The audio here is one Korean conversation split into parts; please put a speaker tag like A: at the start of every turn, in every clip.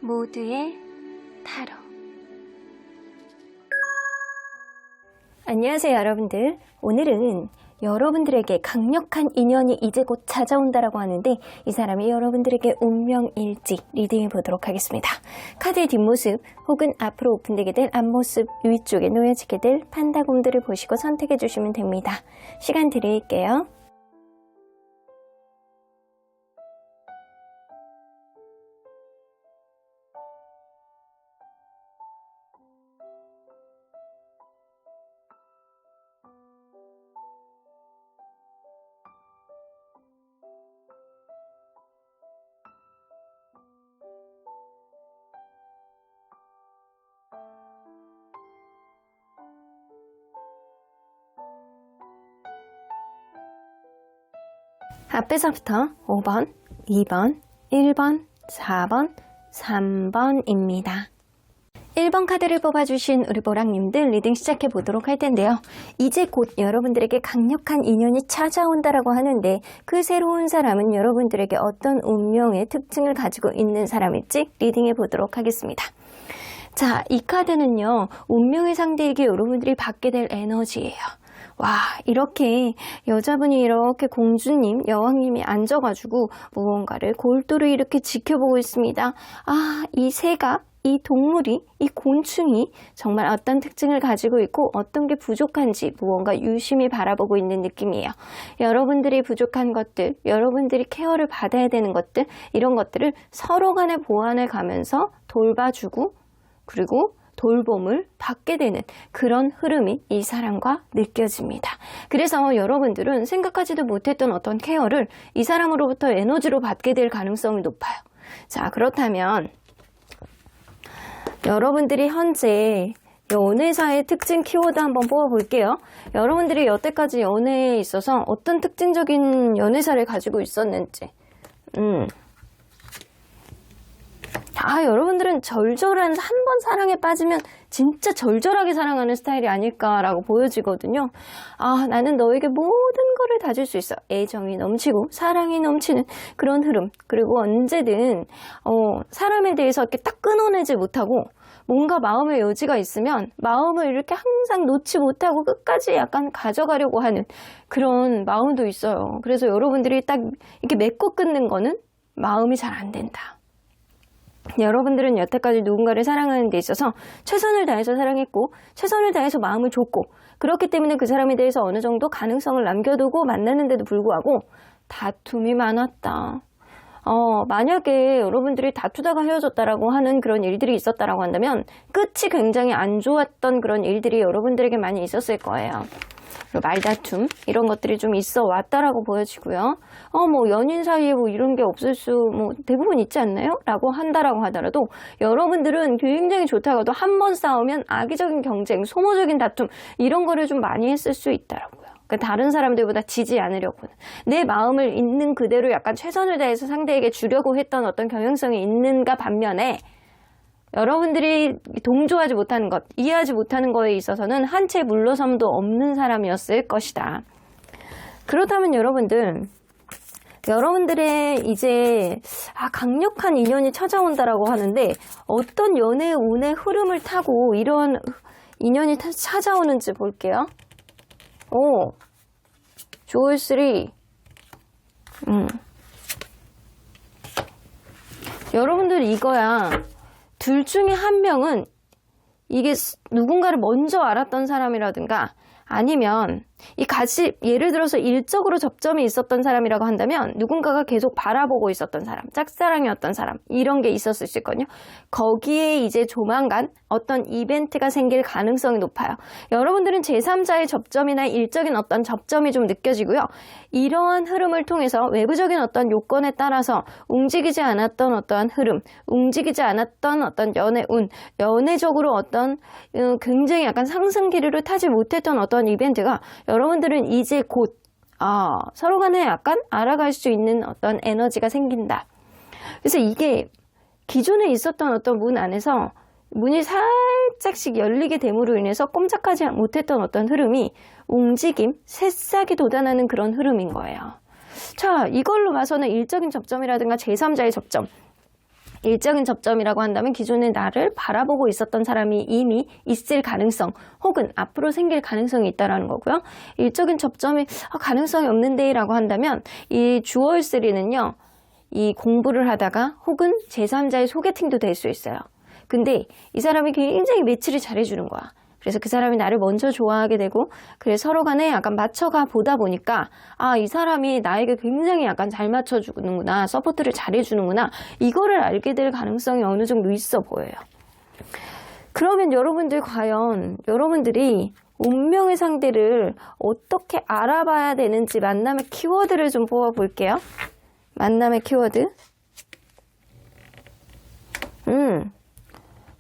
A: 모두의 타로.
B: 안녕하세요, 여러분들. 오늘은 여러분들에게 강력한 인연이 이제 곧 찾아온다라고 하는데 이 사람이 여러분들에게 운명일지 리딩해 보도록 하겠습니다. 카드의 뒷모습 혹은 앞으로 오픈되게 될 앞모습 위쪽에 놓여지게 될 판다곰들을 보시고 선택해 주시면 됩니다. 시간 드릴게요. 앞에서부터 5번, 2번, 1번, 4번, 3번입니다. 1번 카드를 뽑아주신 우리 보랑님들 리딩 시작해 보도록 할 텐데요. 이제 곧 여러분들에게 강력한 인연이 찾아온다라고 하는데 그 새로운 사람은 여러분들에게 어떤 운명의 특징을 가지고 있는 사람일지 리딩해 보도록 하겠습니다. 자, 이 카드는요, 운명의 상대에게 여러분들이 받게 될 에너지예요. 와, 이렇게 여자분이 이렇게 공주님, 여왕님이 앉아가지고 무언가를 골똘히 이렇게 지켜보고 있습니다. 아, 이 새가, 이 동물이, 이 곤충이 정말 어떤 특징을 가지고 있고 어떤 게 부족한지 무언가 유심히 바라보고 있는 느낌이에요. 여러분들이 부족한 것들, 여러분들이 케어를 받아야 되는 것들, 이런 것들을 서로 간에 보완해 가면서 돌봐주고 그리고 돌봄을 받게 되는 그런 흐름이 이 사람과 느껴집니다. 그래서 여러분들은 생각하지도 못했던 어떤 케어를 이 사람으로부터 에너지로 받게 될 가능성이 높아요. 자, 그렇다면 여러분들이 현재 연애사의 특징 키워드 한번 뽑아볼게요. 여러분들이 여태까지 연애에 있어서 어떤 특징적인 연애사를 가지고 있었는지. 여러분들은 절절한 한 번 사랑에 빠지면 진짜 절절하게 사랑하는 스타일이 아닐까라고 보여지거든요. 아, 나는 너에게 모든 거를 다 줄 수 있어. 애정이 넘치고 사랑이 넘치는 그런 흐름. 그리고 언제든 사람에 대해서 이렇게 딱 끊어내지 못하고 뭔가 마음의 여지가 있으면 마음을 이렇게 항상 놓지 못하고 끝까지 약간 가져가려고 하는 그런 마음도 있어요. 그래서 여러분들이 딱 이렇게 맺고 끊는 거는 마음이 잘 안 된다. 여러분들은 여태까지 누군가를 사랑하는 데 있어서 최선을 다해서 사랑했고 최선을 다해서 마음을 줬고 그렇기 때문에 그 사람에 대해서 어느 정도 가능성을 남겨두고 만나는데도 불구하고 다툼이 많았다. 만약에 여러분들이 다투다가 헤어졌다라고 하는 그런 일들이 있었다라고 한다면 끝이 굉장히 안 좋았던 그런 일들이 여러분들에게 많이 있었을 거예요. 말다툼 이런 것들이 좀 있어 왔다라고 보여지고요. 연인 사이에 이런 게 없을 수 대부분 있지 않나요? 라고 한다라고 하더라도 여러분들은 굉장히 좋다가도 한 번 싸우면 악의적인 경쟁, 소모적인 다툼 이런 거를 좀 많이 했을 수 있다라고요. 그러니까 다른 사람들보다 지지 않으려고는 내 마음을 있는 그대로 약간 최선을 다해서 상대에게 주려고 했던 어떤 경향성이 있는가 반면에 여러분들이 동조하지 못하는 것, 이해하지 못하는 거에 있어서는 한 채 물러섬도 없는 사람이었을 것이다. 그렇다면 여러분들의 이제 강력한 인연이 찾아온다라고 하는데 어떤 연애 운의 흐름을 타고 이런 인연이 찾아오는지 볼게요. 조을 3. 여러분들 이거야. 둘 중에 한 명은 이게 누군가를 먼저 알았던 사람이라든가 아니면 예를 들어서 일적으로 접점이 있었던 사람이라고 한다면 누군가가 계속 바라보고 있었던 사람, 짝사랑이었던 사람 이런 게 있었을 수 있거든요. 거기에 이제 조만간 어떤 이벤트가 생길 가능성이 높아요. 여러분들은 제3자의 접점이나 일적인 어떤 접점이 좀 느껴지고요. 이러한 흐름을 통해서 외부적인 어떤 요건에 따라서 움직이지 않았던 어떠한 흐름, 움직이지 않았던 어떤 연애 운, 연애적으로 어떤 굉장히 약간 상승 기류를 타지 못했던 어떤 이벤트가 여러분들은 이제 곧 서로 간에 약간 알아갈 수 있는 어떤 에너지가 생긴다. 그래서 이게 기존에 있었던 어떤 문 안에서 문이 살짝씩 열리게 됨으로 인해서 꼼짝하지 못했던 어떤 흐름이 움직임, 새싹이 돋아나는 그런 흐름인 거예요. 자, 이걸로 봐서는 일적인 접점이라든가 제3자의 접점 일적인 접점이라고 한다면 기존에 나를 바라보고 있었던 사람이 이미 있을 가능성 혹은 앞으로 생길 가능성이 있다는 거고요. 일적인 접점이 가능성이 없는데 라고 한다면 이 주얼3는요. 이 공부를 하다가 혹은 제3자의 소개팅도 될 수 있어요. 근데 이 사람이 굉장히 매치를 잘해주는 거야. 그래서 그 사람이 나를 먼저 좋아하게 되고 그래서 서로 간에 약간 맞춰가 보다 보니까 이 사람이 나에게 굉장히 약간 잘 맞춰주는구나. 서포트를 잘해주는구나. 이거를 알게 될 가능성이 어느 정도 있어 보여요. 그러면 여러분들 과연 여러분들이 운명의 상대를 어떻게 알아봐야 되는지 만남의 키워드를 좀 뽑아볼게요. 만남의 키워드.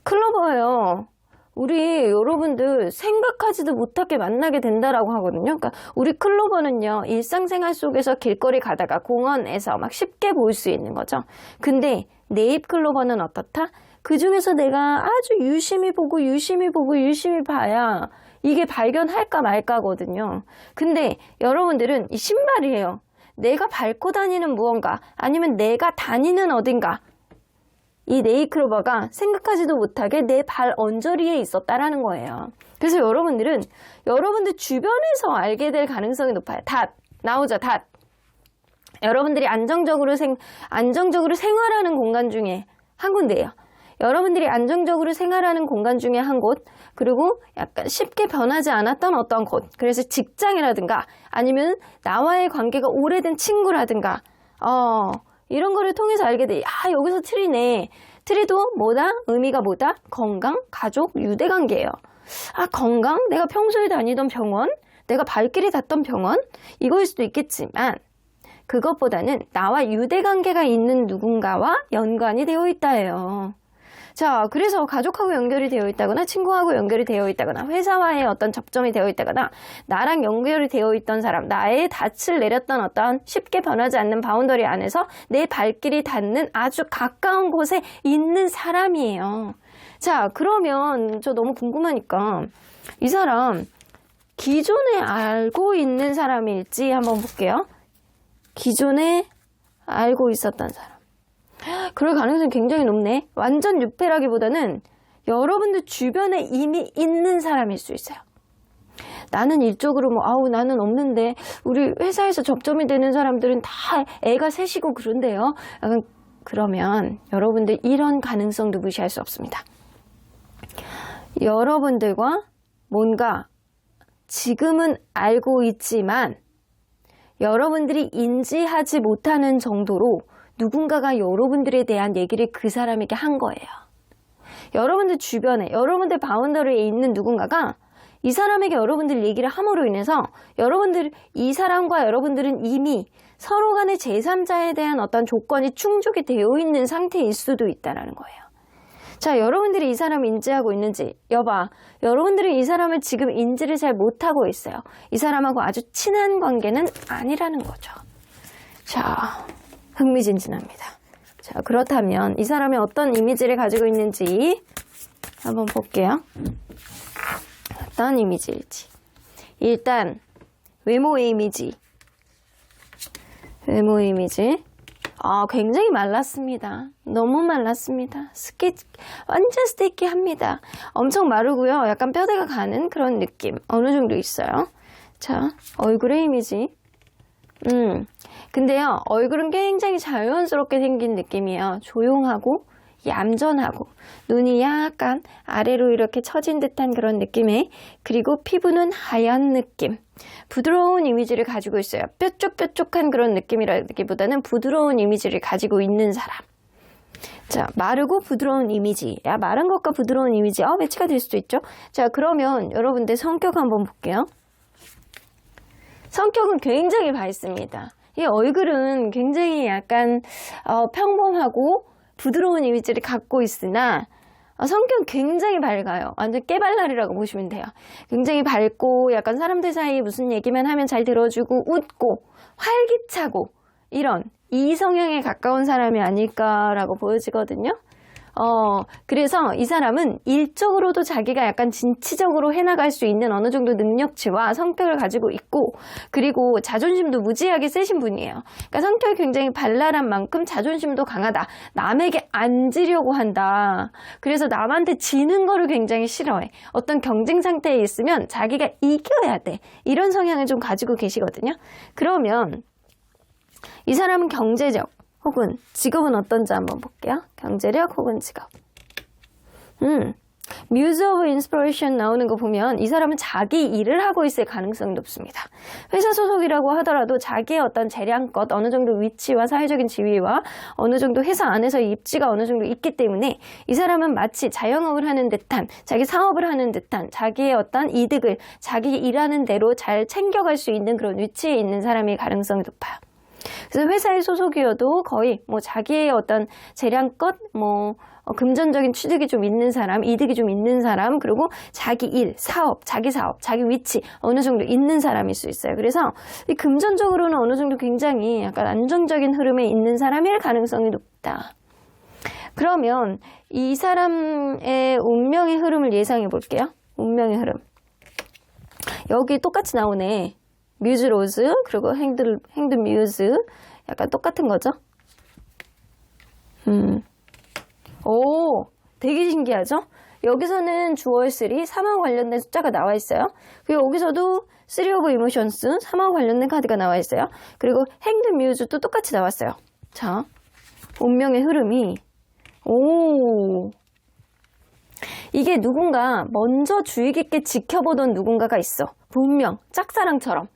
B: 클로버예요. 우리 여러분들 생각하지도 못하게 만나게 된다라고 하거든요. 그러니까 우리 클로버는요. 일상생활 속에서 길거리 가다가 공원에서 막 쉽게 보일 수 있는 거죠. 근데 네잎 클로버는 어떻다? 그 중에서 내가 아주 유심히 보고 유심히 봐야 이게 발견할까 말까거든요. 근데 여러분들은 이 신발이에요. 내가 밟고 다니는 무언가 아니면 내가 다니는 어딘가 이 네잎 클로버가 생각하지도 못하게 내 발 언저리에 있었다라는 거예요. 그래서 여러분들은 여러분들 주변에서 알게 될 가능성이 높아요. 닷 나오죠. 닷. 여러분들이 안정적으로 생활하는 공간 중에 한 군데예요. 여러분들이 안정적으로 생활하는 공간 중에 한 곳, 그리고 약간 쉽게 변하지 않았던 어떤 곳. 그래서 직장이라든가 아니면 나와의 관계가 오래된 친구라든가 이런 거를 통해서 알게 돼. 여기서 트리네. 트리도 뭐다? 의미가 뭐다? 건강, 가족, 유대관계예요. 건강? 내가 평소에 다니던 병원? 내가 발길이 닿던 병원? 이거일 수도 있겠지만 그것보다는 나와 유대관계가 있는 누군가와 연관이 되어 있다예요. 자, 그래서 가족하고 연결이 되어 있다거나 친구하고 연결이 되어 있다거나 회사와의 어떤 접점이 되어 있다거나 나랑 연결이 되어 있던 사람, 나의 닻을 내렸던 어떤 쉽게 변하지 않는 바운더리 안에서 내 발길이 닿는 아주 가까운 곳에 있는 사람이에요. 자, 그러면 저 너무 궁금하니까 이 사람 기존에 알고 있는 사람일지 한번 볼게요. 기존에 알고 있었던 사람. 그럴 가능성이 굉장히 높네. 완전 유패라기보다는 여러분들 주변에 이미 있는 사람일 수 있어요. 나는 일적으로 나는 없는데 우리 회사에서 접점이 되는 사람들은 다 애가 셋이고 그런데요. 그러면 여러분들 이런 가능성도 무시할 수 없습니다. 여러분들과 뭔가 지금은 알고 있지만 여러분들이 인지하지 못하는 정도로 누군가가 여러분들에 대한 얘기를 그 사람에게 한 거예요. 여러분들 주변에, 여러분들 바운더리에 있는 누군가가 이 사람에게 여러분들 얘기를 함으로 인해서 이 사람과 여러분들은 이미 서로 간의 제3자에 대한 어떤 조건이 충족이 되어 있는 상태일 수도 있다는 거예요. 자, 여러분들이 이 사람을 인지하고 있는지 여러분들은 이 사람을 지금 인지를 잘 못하고 있어요. 이 사람하고 아주 친한 관계는 아니라는 거죠. 자, 흥미진진합니다. 자, 그렇다면 이 사람이 어떤 이미지를 가지고 있는지 한번 볼게요. 어떤 이미지일지. 일단 외모의 이미지. 굉장히 말랐습니다. 너무 말랐습니다. 완전 스테이키합니다. 엄청 마르고요. 약간 뼈대가 가는 그런 느낌 어느 정도 있어요. 자, 얼굴의 이미지. 근데요, 얼굴은 굉장히 자연스럽게 생긴 느낌이에요. 조용하고 얌전하고 눈이 약간 아래로 이렇게 처진 듯한 그런 느낌에, 그리고 피부는 하얀 느낌, 부드러운 이미지를 가지고 있어요. 뾰족뾰족한 그런 느낌이라기보다는 부드러운 이미지를 가지고 있는 사람. 자, 마르고 부드러운 이미지. 마른 것과 부드러운 이미지 매치가 될 수도 있죠. 자, 그러면 여러분들 성격 한번 볼게요. 성격은 굉장히 밝습니다. 이 얼굴은 굉장히 약간 평범하고 부드러운 이미지를 갖고 있으나 성격은 굉장히 밝아요. 완전 깨발랄이라고 보시면 돼요. 굉장히 밝고 약간 사람들 사이에 무슨 얘기만 하면 잘 들어주고 웃고 활기차고 이런 이 성향에 가까운 사람이 아닐까라고 보여지거든요. 그래서 이 사람은 일적으로도 자기가 약간 진취적으로 해나갈 수 있는 어느 정도 능력치와 성격을 가지고 있고, 그리고 자존심도 무지하게 세신 분이에요. 그러니까 성격이 굉장히 발랄한 만큼 자존심도 강하다. 남에게 안 지려고 한다. 그래서 남한테 지는 거를 굉장히 싫어해. 어떤 경쟁 상태에 있으면 자기가 이겨야 돼. 이런 성향을 좀 가지고 계시거든요. 그러면 이 사람은 경제적 혹은 직업은 어떤지 한번 볼게요. 경제력 혹은 직업. Muse of Inspiration 나오는 거 보면 이 사람은 자기 일을 하고 있을 가능성이 높습니다. 회사 소속이라고 하더라도 자기의 어떤 재량껏 어느 정도 위치와 사회적인 지위와 어느 정도 회사 안에서 입지가 어느 정도 있기 때문에 이 사람은 마치 자영업을 하는 듯한, 자기 사업을 하는 듯한, 자기의 어떤 이득을 자기 일하는 대로 잘 챙겨갈 수 있는 그런 위치에 있는 사람일 가능성이 높아요. 그래서 회사의 소속이어도 거의 자기의 어떤 재량껏 금전적인 취득이 좀 있는 사람, 이득이 좀 있는 사람, 그리고 자기 일, 사업, 자기 위치 어느 정도 있는 사람일 수 있어요. 그래서 이 금전적으로는 어느 정도 굉장히 약간 안정적인 흐름에 있는 사람일 가능성이 높다. 그러면 이 사람의 운명의 흐름을 예상해 볼게요. 운명의 흐름. 여기 똑같이 나오네. 뮤즈 로즈, 그리고 행드 뮤즈. 약간 똑같은 거죠? 오, 되게 신기하죠? 여기서는 주얼 3, 3하고 관련된 숫자가 나와 있어요. 그리고 여기서도 3 of Emotions, 3하고 관련된 카드가 나와 있어요. 그리고 행드 뮤즈도 똑같이 나왔어요. 자, 운명의 흐름이, 이게 누군가 먼저 주의 깊게 지켜보던 누군가가 있어. 분명, 짝사랑처럼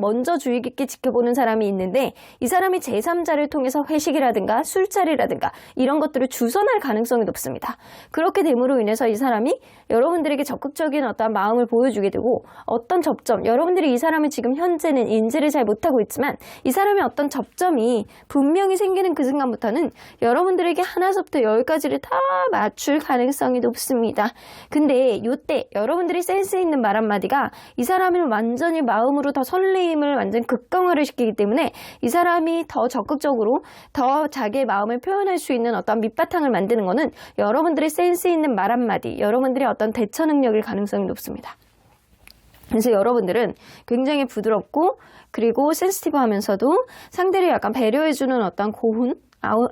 B: 먼저 주의 깊게 지켜보는 사람이 있는데, 이 사람이 제3자를 통해서 회식이라든가 술자리라든가 이런 것들을 주선할 가능성이 높습니다. 그렇게 됨으로 인해서 이 사람이 여러분들에게 적극적인 어떤 마음을 보여주게 되고, 어떤 접점, 여러분들이 이 사람을 지금 현재는 인지를 잘 못하고 있지만 이 사람의 어떤 접점이 분명히 생기는 그 순간부터는 여러분들에게 하나서부터 10까지를 다 맞출 가능성이 높습니다. 근데 이때 여러분들이 센스 있는 말 한마디가 이 사람을 완전히 마음으로 더 설레임을 완전 극강화를 시키기 때문에 이 사람이 더 적극적으로 더 자기의 마음을 표현할 수 있는 어떤 밑바탕을 만드는 거는 여러분들의 센스 있는 말 한마디, 여러분들의 어떤 대처 능력일 가능성이 높습니다. 그래서 여러분들은 굉장히 부드럽고 그리고 센시티브 하면서도 상대를 약간 배려해주는 어떤 고운,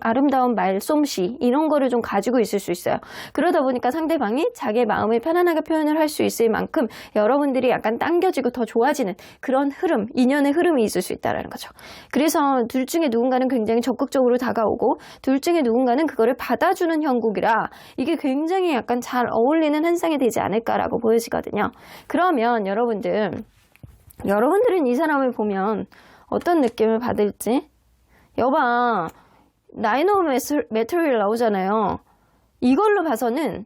B: 아름다운 말솜씨 이런 거를 좀 가지고 있을 수 있어요. 그러다 보니까 상대방이 자기의 마음을 편안하게 표현을 할 수 있을 만큼 여러분들이 약간 당겨지고 더 좋아지는 그런 흐름, 인연의 흐름이 있을 수 있다는 거죠. 그래서 둘 중에 누군가는 굉장히 적극적으로 다가오고 둘 중에 누군가는 그거를 받아주는 형국이라 이게 굉장히 약간 잘 어울리는 현상이 되지 않을까라고 보여지거든요. 그러면 여러분들은 이 사람을 보면 어떤 느낌을 받을지? 여봐, 나인 오브 메테리얼 나오잖아요. 이걸로 봐서는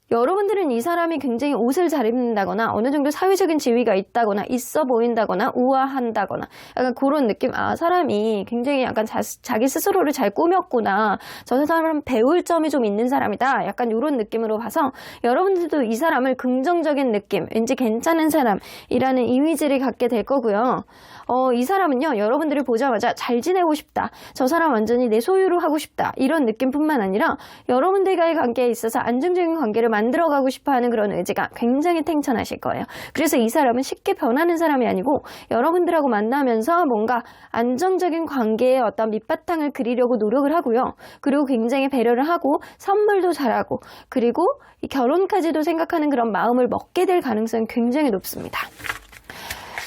B: 여러분들은 이 사람이 굉장히 옷을 잘 입는다거나 어느 정도 사회적인 지위가 있다거나 있어 보인다거나 우아한다거나 약간 그런 느낌. 아, 사람이 굉장히 약간 자기 스스로를 잘 꾸몄구나. 저 사람은 배울 점이 좀 있는 사람이다. 약간 이런 느낌으로 봐서 여러분들도 이 사람을 긍정적인 느낌, 왠지 괜찮은 사람이라는 이미지를 갖게 될 거고요. 이 사람은요, 여러분들을 보자마자 잘 지내고 싶다. 저 사람 완전히 내 소유로 하고 싶다. 이런 느낌뿐만 아니라 여러분들과의 관계에 있어서 안정적인 관계를 만들어가고 싶어하는 그런 의지가 굉장히 탱천하실 거예요. 그래서 이 사람은 쉽게 변하는 사람이 아니고 여러분들하고 만나면서 뭔가 안정적인 관계의 어떤 밑바탕을 그리려고 노력을 하고요. 그리고 굉장히 배려를 하고 선물도 잘하고 그리고 이 결혼까지도 생각하는 그런 마음을 먹게 될 가능성이 굉장히 높습니다.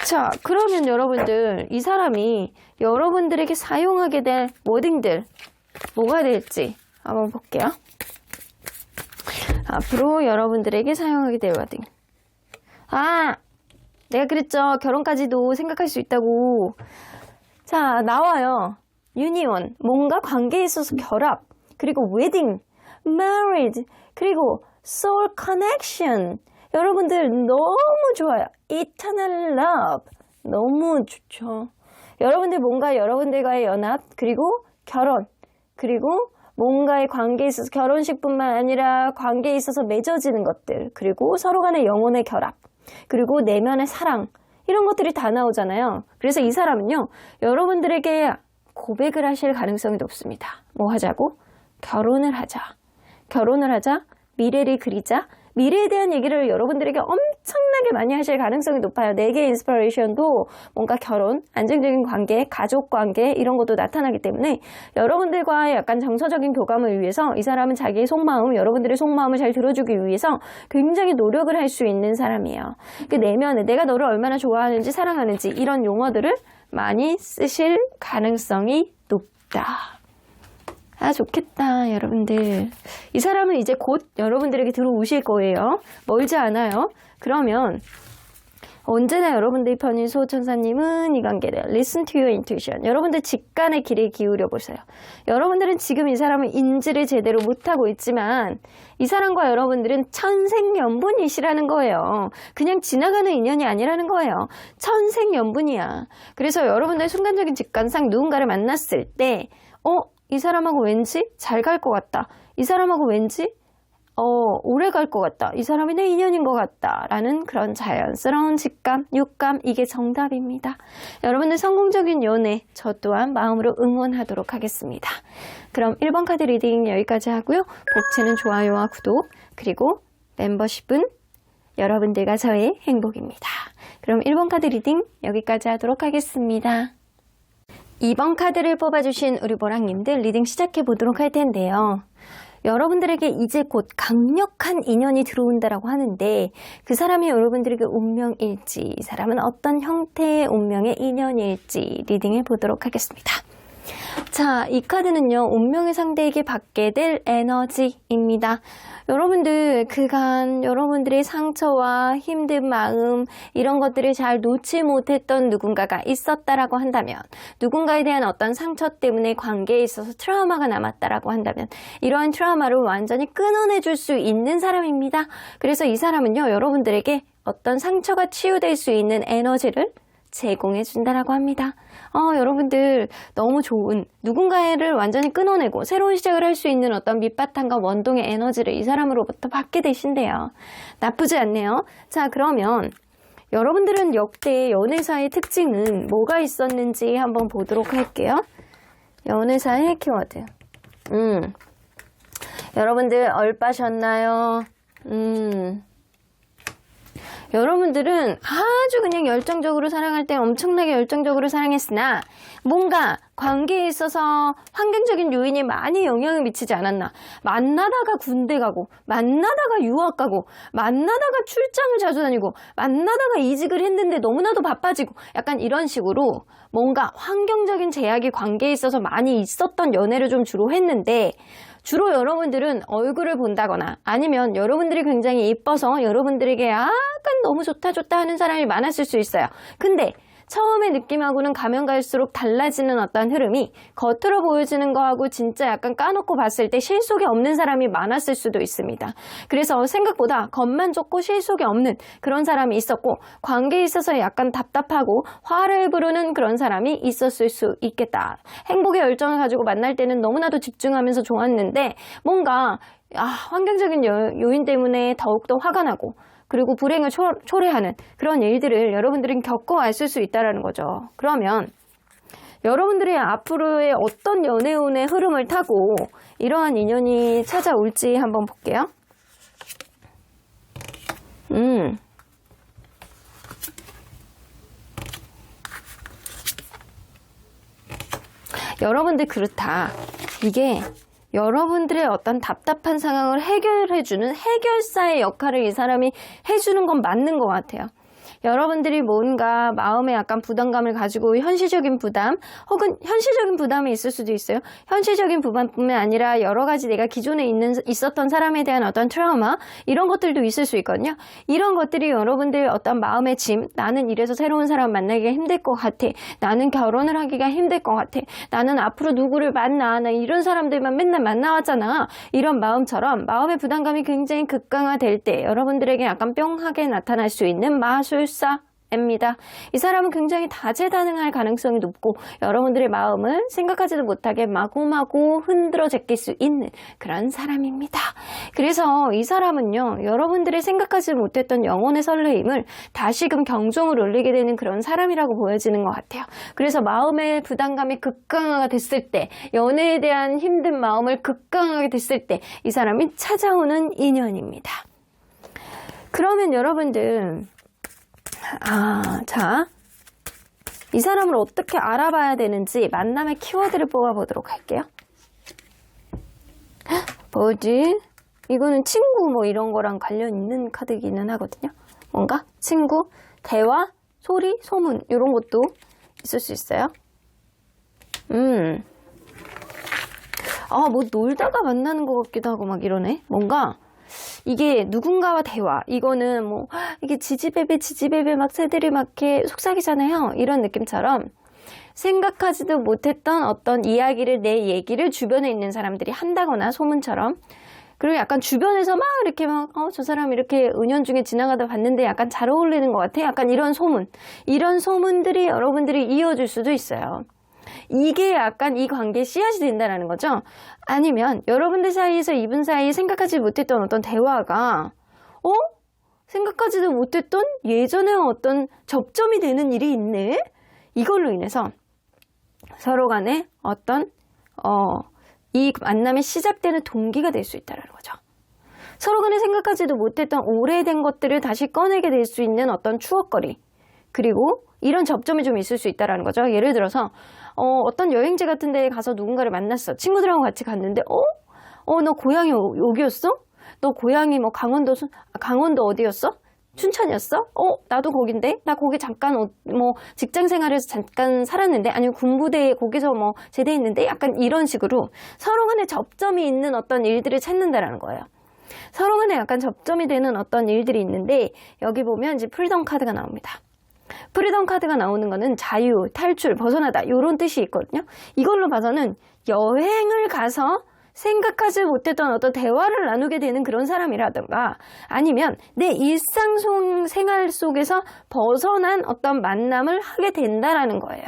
B: 자, 그러면 여러분들 이 사람이 여러분들에게 사용하게 될 워딩들 뭐가 될지 한번 볼게요. 앞으로 여러분들에게 사용하게 될 워딩. 내가 그랬죠. 결혼까지도 생각할 수 있다고. 자, 나와요. 유니온, 뭔가 관계에 있어서 결합, 그리고 웨딩, marriage, 그리고 soul connection. 여러분들 너무 좋아요. eternal love. 너무 좋죠. 여러분들 뭔가 여러분들과의 연합, 그리고 결혼, 그리고 뭔가의 관계에 있어서 결혼식뿐만 아니라 관계에 있어서 맺어지는 것들, 그리고 서로 간의 영혼의 결합, 그리고 내면의 사랑, 이런 것들이 다 나오잖아요. 그래서 이 사람은요, 여러분들에게 고백을 하실 가능성이 높습니다. 뭐 하자고? 결혼을 하자. 결혼을 하자. 미래를 그리자. 미래에 대한 얘기를 여러분들에게 엄청나게 많이 하실 가능성이 높아요. 4개의 인스피레이션도 뭔가 결혼, 안정적인 관계, 가족 관계 이런 것도 나타나기 때문에 여러분들과의 약간 정서적인 교감을 위해서 이 사람은 자기의 속마음, 여러분들의 속마음을 잘 들어주기 위해서 굉장히 노력을 할 수 있는 사람이에요. 그 내면에 내가 너를 얼마나 좋아하는지 사랑하는지 이런 용어들을 많이 쓰실 가능성이 높다. 아, 좋겠다, 여러분들. 이 사람은 이제 곧 여러분들에게 들어오실 거예요. 멀지 않아요. 그러면 언제나 여러분들 편인 소천사님은 이 관계를 listen to your intuition. 여러분들 직관의 길에 기울여 보세요. 여러분들은 지금 이 사람을 인지를 제대로 못하고 있지만 이 사람과 여러분들은 천생연분이시라는 거예요. 그냥 지나가는 인연이 아니라는 거예요. 천생연분이야. 그래서 여러분들의 순간적인 직관상 누군가를 만났을 때 이 사람하고 왠지 잘 갈 것 같다. 이 사람하고 왠지 오래 갈 것 같다. 이 사람이 내 인연인 것 같다. 라는 그런 자연스러운 직감, 육감, 이게 정답입니다. 여러분들 성공적인 연애, 저 또한 마음으로 응원하도록 하겠습니다. 그럼 1번 카드 리딩 여기까지 하고요. 복채는 좋아요와 구독, 그리고 멤버십은 여러분들과 저의 행복입니다. 그럼 1번 카드 리딩 여기까지 하도록 하겠습니다. 2번 카드를 뽑아주신 우리 보랑님들 리딩 시작해 보도록 할 텐데요. 여러분들에게 이제 곧 강력한 인연이 들어온다라고 하는데 그 사람이 여러분들에게 운명일지, 이 사람은 어떤 형태의 운명의 인연일지 리딩해 보도록 하겠습니다. 자, 이 카드는요, 운명의 상대에게 받게 될 에너지입니다. 여러분들 그간 여러분들의 상처와 힘든 마음 이런 것들을 잘 놓지 못했던 누군가가 있었다라고 한다면, 누군가에 대한 어떤 상처 때문에 관계에 있어서 트라우마가 남았다라고 한다면 이러한 트라우마를 완전히 끊어내줄 수 있는 사람입니다. 그래서 이 사람은요, 여러분들에게 어떤 상처가 치유될 수 있는 에너지를 제공해 준다라고 합니다. 여러분들 너무 좋은 누군가를 완전히 끊어내고 새로운 시작을 할 수 있는 어떤 밑바탕과 원동의 에너지를 이 사람으로부터 받게 되신대요. 나쁘지 않네요. 자, 그러면 여러분들은 역대 연애사의 특징은 뭐가 있었는지 한번 보도록 할게요. 연애사의 키워드. 여러분들 얼빠셨나요? 여러분들은 아주 그냥 열정적으로 사랑할 때 엄청나게 열정적으로 사랑했으나 뭔가 관계에 있어서 환경적인 요인이 많이 영향을 미치지 않았나. 만나다가 군대 가고, 만나다가 유학 가고, 만나다가 출장을 자주 다니고, 만나다가 이직을 했는데 너무나도 바빠지고, 약간 이런 식으로 뭔가 환경적인 제약이 관계에 있어서 많이 있었던 연애를 좀 주로 했는데, 주로 여러분들은 얼굴을 본다거나 아니면 여러분들이 굉장히 예뻐서 여러분들에게 약간 너무 좋다 하는 사람이 많았을 수 있어요. 근데 처음의 느낌하고는 가면 갈수록 달라지는 어떤 흐름이 겉으로 보여지는 거하고 진짜 약간 까놓고 봤을 때 실속이 없는 사람이 많았을 수도 있습니다. 그래서 생각보다 겉만 좋고 실속이 없는 그런 사람이 있었고, 관계에 있어서 약간 답답하고 화를 부르는 그런 사람이 있었을 수 있겠다. 행복의 열정을 가지고 만날 때는 너무나도 집중하면서 좋았는데 뭔가 환경적인 요인 때문에 더욱더 화가 나고, 그리고 불행을 초래하는 그런 일들을 여러분들은 겪어왔을 수 있다는 거죠. 그러면 여러분들이 앞으로의 어떤 연애운의 흐름을 타고 이러한 인연이 찾아올지 한번 볼게요. 여러분들 그렇다. 이게 여러분들의 어떤 답답한 상황을 해결해주는 해결사의 역할을 이 사람이 해주는 건 맞는 것 같아요. 여러분들이 뭔가 마음에 약간 부담감을 가지고 현실적인 부담 혹은 현실적인 부담이 있을 수도 있어요. 현실적인 부담뿐만 아니라 여러 가지 내가 기존에 있었던 사람에 대한 어떤 트라우마 이런 것들도 있을 수 있거든요. 이런 것들이 여러분들 어떤 마음의 짐, 나는 이래서 새로운 사람 만나기가 힘들 것 같아. 나는 결혼을 하기가 힘들 것 같아. 나는 앞으로 누구를 만나. 나 이런 사람들만 맨날 만나왔잖아. 이런 마음처럼 마음의 부담감이 굉장히 극강화될 때 여러분들에게 약간 뿅하게 나타날 수 있는 마술사 M입니다. 이 사람은 굉장히 다재다능할 가능성이 높고 여러분들의 마음을 생각하지도 못하게 마구마구 흔들어 제낄 수 있는 그런 사람입니다. 그래서 이 사람은요, 여러분들이 생각하지 못했던 영혼의 설레임을 다시금 경종을 울리게 되는 그런 사람이라고 보여지는 것 같아요. 그래서 마음의 부담감이 극강화가 됐을 때, 연애에 대한 힘든 마음을 극강하게 됐을 때 이 사람이 찾아오는 인연입니다. 그러면 여러분들, 자, 이 사람을 어떻게 알아봐야 되는지 만남의 키워드를 뽑아보도록 할게요. 뭐지? 이거는 친구 뭐 이런 거랑 관련 있는 카드기는 하거든요. 뭔가 친구, 대화, 소리, 소문 이런 것도 있을 수 있어요. 뭐 놀다가 만나는 것 같기도 하고 막 이러네. 뭔가 이게 누군가와 대화, 이거는 뭐 이게 지지배배 막 새들이 막 이렇게 속삭이잖아요. 이런 느낌처럼 생각하지도 못했던 어떤 이야기를, 내 얘기를 주변에 있는 사람들이 한다거나 소문처럼. 그리고 약간 주변에서 막 이렇게 막 저 사람 이렇게 은연중에 지나가다 봤는데 약간 잘 어울리는 것 같아. 약간 이런 소문, 이런 소문들이 여러분들이 이어줄 수도 있어요. 이게 약간 이 관계의 씨앗이 된다는 거죠. 아니면 여러분들 사이에서 이분 사이에 생각하지 못했던 어떤 대화가 생각하지도 못했던 예전에 어떤 접점이 되는 일이 있네. 이걸로 인해서 서로 간에 어떤 이 만남이 시작되는 동기가 될 수 있다는 거죠. 서로 간에 생각하지도 못했던 오래된 것들을 다시 꺼내게 될 수 있는 어떤 추억거리, 그리고 이런 접점이 좀 있을 수 있다는 거죠. 예를 들어서 어떤 여행지 같은 데에 가서 누군가를 만났어. 친구들하고 같이 갔는데 너 고향이 여기였어? 너 고향이 뭐 강원도 어디였어? 춘천이었어? 나도 거긴데? 나 거기 잠깐 뭐 직장 생활에서 잠깐 살았는데, 아니면 군부대에 거기서 뭐 제대했는데, 약간 이런 식으로 서로 간에 접점이 있는 어떤 일들을 찾는다라는 거예요. 서로 간에 약간 접점이 되는 어떤 일들이 있는데, 여기 보면 이제 프리덤 카드가 나옵니다. 프리덤 카드가 나오는 거는 자유, 탈출, 벗어나다 이런 뜻이 있거든요. 이걸로 봐서는 여행을 가서 생각하지 못했던 어떤 대화를 나누게 되는 그런 사람이라든가, 아니면 내 일상 생활 속에서 벗어난 어떤 만남을 하게 된다라는 거예요.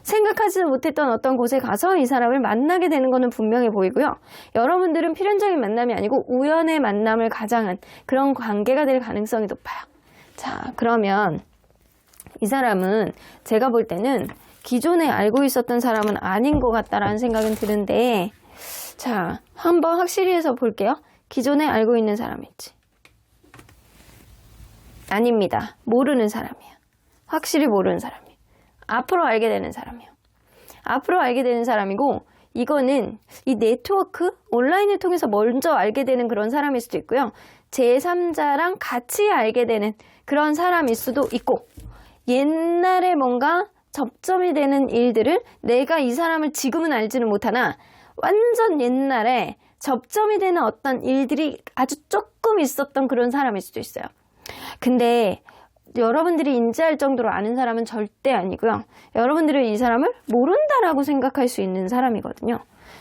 B: 생각하지 못했던 어떤 곳에 가서 이 사람을 만나게 되는 것은 분명해 보이고요. 여러분들은 필연적인 만남이 아니고 우연의 만남을 가장한 그런 관계가 될 가능성이 높아요. 자, 그러면 이 사람은 제가 볼 때는 기존에 알고 있었던 사람은 아닌 것 같다라는 생각은 드는데, 자, 한번 확실히 해서 볼게요. 기존에 알고 있는 사람일지. 아닙니다. 모르는 사람이에요. 확실히 모르는 사람이에요. 앞으로 알게 되는 사람이에요. 앞으로 알게 되는 사람이고, 이거는 이 네트워크, 온라인을 통해서 먼저 알게 되는 그런 사람일 수도 있고요. 제3자랑 같이 알게 되는 그런 사람일 수도 있고, 옛날에 뭔가 접점이 되는 일들을 내가 이 사람을 지금은 알지는 못하나 완전 옛날에 접점이 되는 어떤 일들이 아주 조금 있었던 그런 사람일 수도 있어요. 근데 여러분들이 인지할 정도로 아는 사람은 절대 아니고요. 여러분들은 이 사람을 모른다라고 생각할 수 있는 사람이거든요.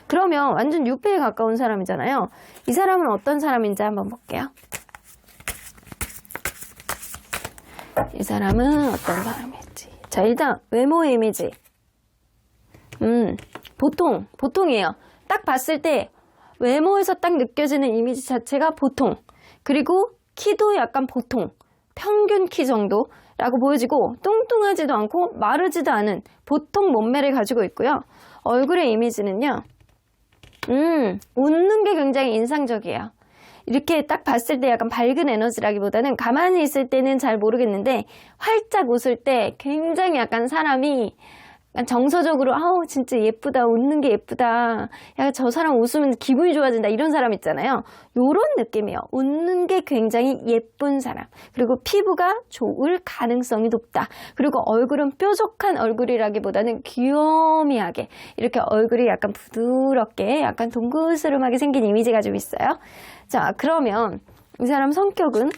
B: 그러면 완전 유패에 가까운 사람이잖아요. 이 사람은 어떤 사람인지 한번 볼게요. 이 사람은 어떤 사람일지. 자, 일단 외모의 이미지. 보통이에요. 딱 봤을 때 외모에서 딱 느껴지는 이미지 자체가 보통. 그리고 키도 약간 보통. 평균 키 정도라고 보여지고, 뚱뚱하지도 않고 마르지도 않은 보통 몸매를 가지고 있고요. 얼굴의 이미지는요. 웃는 게 굉장히 인상적이에요. 이렇게 딱 봤을 때 약간 밝은 에너지라기보다는, 가만히 있을 때는 잘 모르겠는데 활짝 웃을 때 굉장히 약간 사람이 약간 정서적으로 진짜 예쁘다, 웃는 게 예쁘다, 약간 저 사람 웃으면 기분이 좋아진다, 이런 사람 있잖아요. 요런 느낌이에요. 웃는 게 굉장히 예쁜 사람, 그리고 피부가 좋을 가능성이 높다. 그리고 얼굴은 뾰족한 얼굴이라기보다는 귀요미하게 이렇게 얼굴이 약간 부드럽게 약간 동그스름하게 생긴 이미지가 좀 있어요. 자, 그러면 이 사람 성격은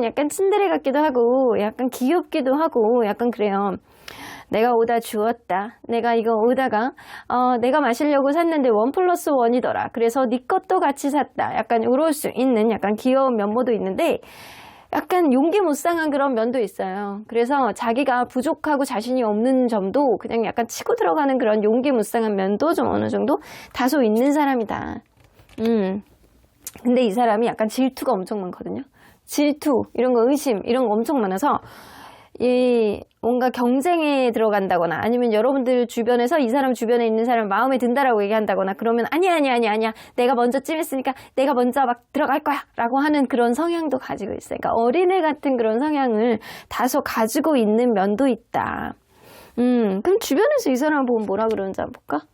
B: 약간 츤데레 같기도 하고 약간 귀엽기도 하고 약간 그래요. 내가 오다 주웠다. 내가 이거 오다가 내가 마시려고 샀는데 1+1이더라. 그래서 네 것도 같이 샀다. 약간 이럴 수 있는 약간 귀여운 면모도 있는데, 약간 용기무쌍한 그런 면도 있어요. 그래서 자기가 부족하고 자신이 없는 점도 그냥 약간 치고 들어가는 그런 용기무쌍한 면도 좀 어느 정도 다소 있는 사람이다. 근데 이 사람이 약간 질투가 엄청 많거든요. 질투, 이런 거 의심, 이런 거 엄청 많아서 뭔가 경쟁에 들어간다거나 아니면 여러분들 주변에서 이 사람 주변에 있는 사람 마음에 든다라고 얘기한다거나 그러면 아니야 내가 먼저 찜했으니까 내가 먼저 막 들어갈 거야 라고 하는 그런 성향도 가지고 있어요. 그러니까 어린애 같은 그런 성향을 다소 가지고 있는 면도 있다. 그럼 주변에서 이 사람 보면 뭐라 그러는지 한번 볼까?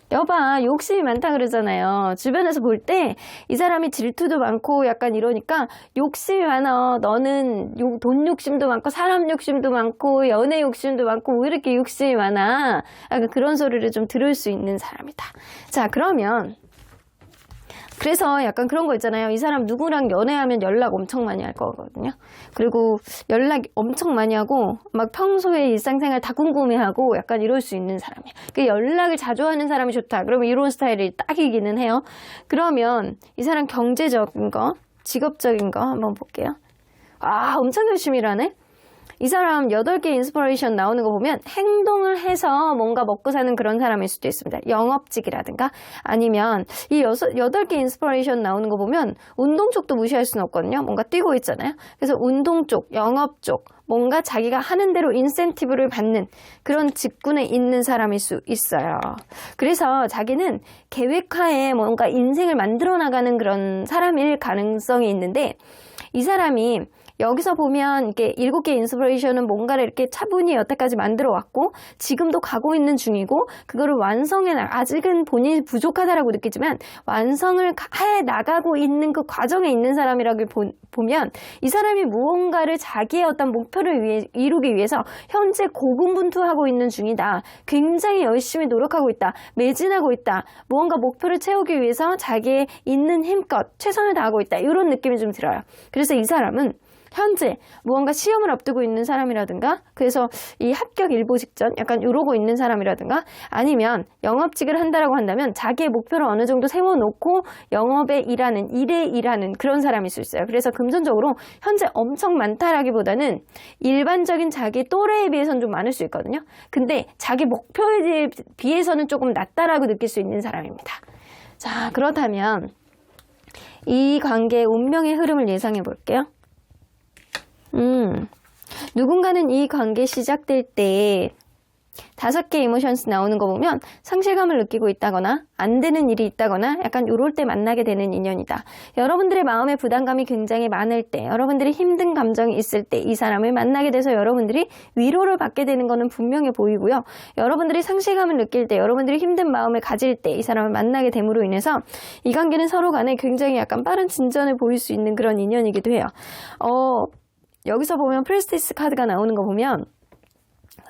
B: 여봐, 욕심이 많다 그러잖아요. 주변에서 볼 때 이 사람이 질투도 많고 약간 이러니까 욕심이 많아. 너는 돈 욕심도 많고 사람 욕심도 많고 연애 욕심도 많고 왜 이렇게 욕심이 많아? 약간 그런 소리를 좀 들을 수 있는 사람이다. 자, 그러면 그래서 약간 그런 거 있잖아요. 이 사람 누구랑 연애하면 연락 엄청 많이 할 거거든요. 그리고 연락 엄청 많이 하고 막 평소에 일상생활 다 궁금해하고 약간 이럴 수 있는 사람이에요. 그 연락을 자주 하는 사람이 좋다. 그러면 이런 스타일이 딱이기는 해요. 그러면 이 사람 경제적인 거, 직업적인 거 한번 볼게요. 아, 엄청 열심히 일하네. 이 사람 8개 인스퍼레이션 나오는 거 보면 행동을 해서 뭔가 먹고 사는 그런 사람일 수도 있습니다. 영업직이라든가 아니면 이 8개 인스퍼레이션 나오는 거 보면 운동 쪽도 무시할 수는 없거든요. 뭔가 뛰고 있잖아요. 그래서 운동 쪽, 영업 쪽, 뭔가 자기가 하는 대로 인센티브를 받는 그런 직군에 있는 사람일 수 있어요. 그래서 자기는 계획하에 뭔가 인생을 만들어 나가는 그런 사람일 가능성이 있는데 이 사람이 여기서 보면 이렇게 7개 인스피레이션은 뭔가를 이렇게 차분히 여태까지 만들어 왔고 지금도 가고 있는 중이고 그거를 아직은 본인이 부족하다라고 느끼지만 완성을 해 나가고 있는 그 과정에 있는 사람이라고 보면 이 사람이 무언가를 자기의 어떤 목표를 이루기 위해서 현재 고군분투하고 있는 중이다. 굉장히 열심히 노력하고 있다. 매진하고 있다. 무언가 목표를 채우기 위해서 자기의 있는 힘껏 최선을 다하고 있다. 이런 느낌이 좀 들어요. 그래서 이 사람은 현재 무언가 시험을 앞두고 있는 사람이라든가 그래서 이 합격 일보 직전 약간 이러고 있는 사람이라든가 아니면 영업직을 한다라고 한다면 자기의 목표를 어느 정도 세워놓고 영업에 일에 일하는 그런 사람일 수 있어요. 그래서 금전적으로 현재 엄청 많다라기보다는 일반적인 자기 또래에 비해서는 좀 많을 수 있거든요. 근데 자기 목표에 비해서는 조금 낮다라고 느낄 수 있는 사람입니다. 자, 그렇다면 이 관계의 운명의 흐름을 예상해 볼게요. 누군가는 이 관계 시작될 때 5개 이모션스 나오는 거 보면 상실감을 느끼고 있다거나 안 되는 일이 있다거나 약간 요럴 때 만나게 되는 인연이다. 여러분들의 마음에 부담감이 굉장히 많을 때 여러분들이 힘든 감정이 있을 때 이 사람을 만나게 돼서 여러분들이 위로를 받게 되는 거는 분명해 보이고요. 여러분들이 상실감을 느낄 때 여러분들이 힘든 마음을 가질 때 이 사람을 만나게 됨으로 인해서 이 관계는 서로 간에 굉장히 약간 빠른 진전을 보일 수 있는 그런 인연이기도 해요. 여기서 보면 프레스티스 카드가 나오는 거 보면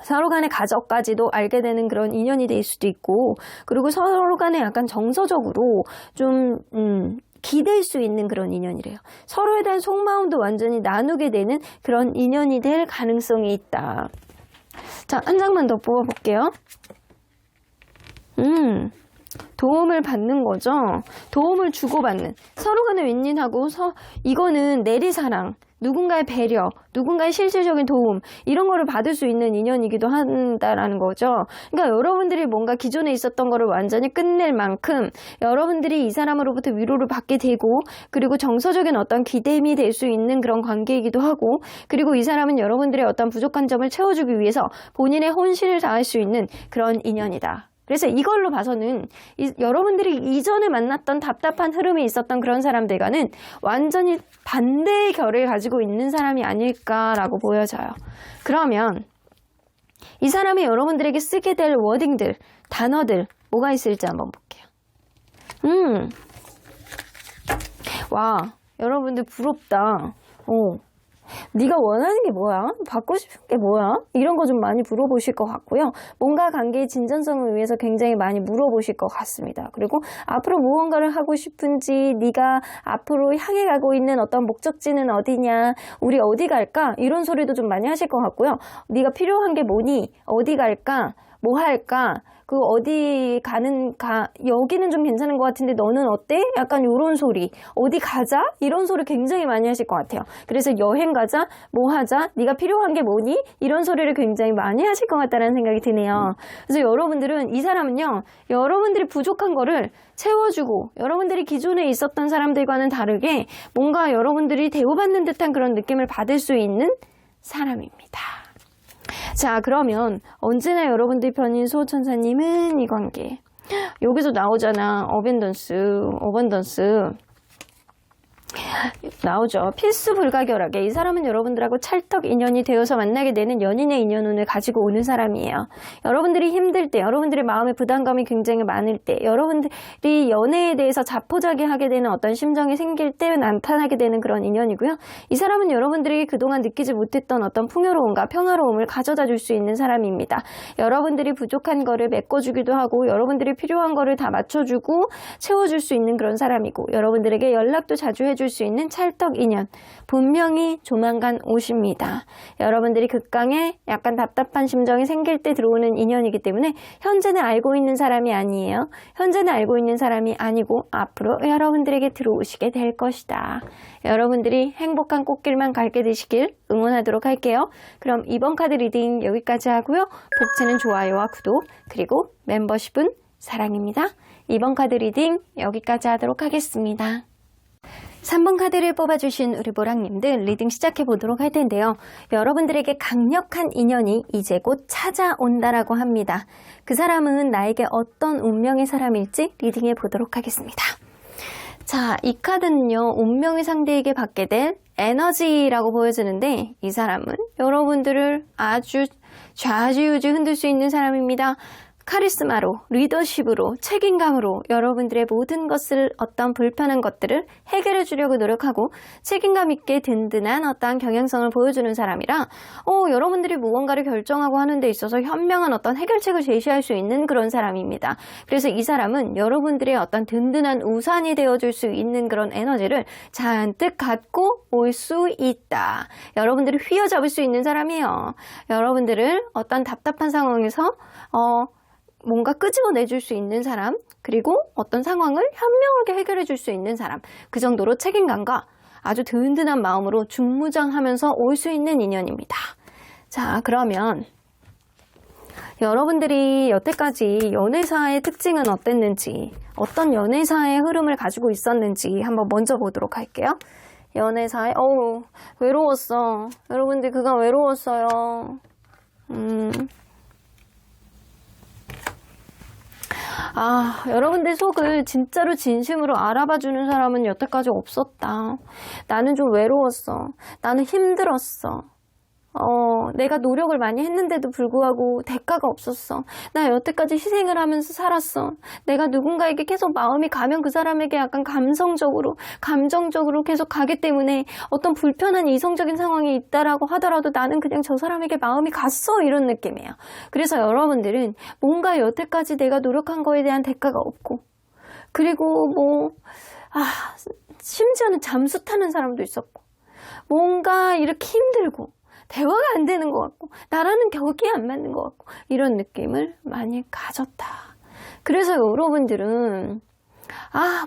B: 서로 간의 가족까지도 알게 되는 그런 인연이 될 수도 있고 그리고 서로 간에 약간 정서적으로 좀 기댈 수 있는 그런 인연이래요. 서로에 대한 속마음도 완전히 나누게 되는 그런 인연이 될 가능성이 있다. 자, 한 장만 더 뽑아볼게요. 도움을 받는 거죠. 도움을 주고받는. 서로 간에 윈윈하고 이거는 내리사랑. 누군가의 배려, 누군가의 실질적인 도움 이런 거를 받을 수 있는 인연이기도 한다라는 거죠. 그러니까 여러분들이 뭔가 기존에 있었던 거를 완전히 끝낼 만큼 여러분들이 이 사람으로부터 위로를 받게 되고 그리고 정서적인 어떤 기댐이 될 수 있는 그런 관계이기도 하고 그리고 이 사람은 여러분들의 어떤 부족한 점을 채워주기 위해서 본인의 혼신을 다할 수 있는 그런 인연이다. 그래서 이걸로 봐서는 여러분들이 이전에 만났던 답답한 흐름이 있었던 그런 사람들과는 완전히 반대의 결을 가지고 있는 사람이 아닐까라고 보여져요. 그러면 이 사람이 여러분들에게 쓰게 될 워딩들, 단어들 뭐가 있을지 한번 볼게요. 와, 여러분들 부럽다. 네가 원하는 게 뭐야? 받고 싶은 게 뭐야? 이런 거 좀 많이 물어보실 것 같고요. 뭔가 관계의 진전성을 위해서 굉장히 많이 물어보실 것 같습니다. 그리고 앞으로 무언가를 하고 싶은지 네가 앞으로 향해 가고 있는 어떤 목적지는 어디냐? 우리 어디 갈까? 이런 소리도 좀 많이 하실 것 같고요. 네가 필요한 게 뭐니? 어디 갈까? 뭐 할까? 그 어디 여기는 좀 괜찮은 것 같은데 너는 어때? 약간 요런 소리. 어디 가자? 이런 소리 굉장히 많이 하실 것 같아요. 그래서 여행 가자? 뭐 하자? 네가 필요한 게 뭐니? 이런 소리를 굉장히 많이 하실 것 같다는 생각이 드네요. 그래서 여러분들은 이 사람은요, 여러분들이 부족한 거를 채워주고 여러분들이 기존에 있었던 사람들과는 다르게 뭔가 여러분들이 대우받는 듯한 그런 느낌을 받을 수 있는 사람입니다. 자, 그러면 언제나 여러분들 편인 수호천사님은 이 관계. 여기서 나오잖아. 어벤던스. 나오죠. 필수 불가결하게 이 사람은 여러분들하고 찰떡 인연이 되어서 만나게 되는 연인의 인연운을 가지고 오는 사람이에요. 여러분들이 힘들 때, 여러분들의 마음의 부담감이 굉장히 많을 때, 여러분들이 연애에 대해서 자포자기하게 되는 어떤 심정이 생길 때 나타나게 되는 그런 인연이고요. 이 사람은 여러분들이 그동안 느끼지 못했던 어떤 풍요로움과 평화로움을 가져다 줄 수 있는 사람입니다. 여러분들이 부족한 거를 메꿔주기도 하고 여러분들이 필요한 거를 다 맞춰주고 채워줄 수 있는 그런 사람이고 여러분들에게 연락도 자주 해줄 수 있는 찰떡 인연 분명히 조만간 오십니다. 여러분들이 극강에 약간 답답한 심정이 생길 때 들어오는 인연이기 때문에 현재는 알고 있는 사람이 아니에요. 현재는 알고 있는 사람이 아니고 앞으로 여러분들에게 들어오시게 될 것이다. 여러분들이 행복한 꽃길만 갈게 되시길 응원하도록 할게요. 그럼 이번 카드 리딩 여기까지 하고요. 복채는 좋아요와 구독 그리고 멤버십은 사랑입니다. 이번 카드 리딩 여기까지 하도록 하겠습니다. 3번 카드를 뽑아주신 우리 보랑님들 리딩 시작해보도록 할 텐데요. 여러분들에게 강력한 인연이 이제 곧 찾아온다라고 합니다. 그 사람은 나에게 어떤 운명의 사람일지 리딩해보도록 하겠습니다. 자, 이 카드는요. 운명의 상대에게 받게 될 에너지라고 보여지는데 이 사람은 여러분들을 아주 좌지우지 흔들 수 있는 사람입니다. 카리스마로, 리더십으로, 책임감으로 여러분들의 모든 것을 어떤 불편한 것들을 해결해 주려고 노력하고 책임감 있게 든든한 어떠한 경향성을 보여주는 사람이라 여러분들이 무언가를 결정하고 하는 데 있어서 현명한 어떤 해결책을 제시할 수 있는 그런 사람입니다. 그래서 이 사람은 여러분들의 어떤 든든한 우산이 되어줄 수 있는 그런 에너지를 잔뜩 갖고 올 수 있다. 여러분들을 휘어잡을 수 있는 사람이에요. 여러분들을 어떤 답답한 상황에서 뭔가 끄집어내줄 수 있는 사람, 그리고 어떤 상황을 현명하게 해결해 줄 수 있는 사람, 그 정도로 책임감과 아주 든든한 마음으로 중무장하면서 올 수 있는 인연입니다. 자, 그러면 여러분들이 여태까지 연애사의 특징은 어땠는지, 어떤 연애사의 흐름을 가지고 있었는지 한번 먼저 보도록 할게요. 연애사의 외로웠어. 여러분들 그간 외로웠어요. 여러분들 속을 진짜로 진심으로 알아봐주는 사람은 여태까지 없었다. 나는 좀 외로웠어. 나는 힘들었어. 내가 노력을 많이 했는데도 불구하고 대가가 없었어. 나 여태까지 희생을 하면서 살았어. 내가 누군가에게 계속 마음이 가면 그 사람에게 약간 감정적으로 계속 가기 때문에 어떤 불편한 이성적인 상황이 있다라고 하더라도 나는 그냥 저 사람에게 마음이 갔어. 이런 느낌이에요. 그래서 여러분들은 뭔가 여태까지 내가 노력한 거에 대한 대가가 없고 그리고 심지어는 잠수 타는 사람도 있었고 뭔가 이렇게 힘들고 대화가 안 되는 것 같고 나라는 격이 안 맞는 것 같고 이런 느낌을 많이 가졌다. 그래서 여러분들은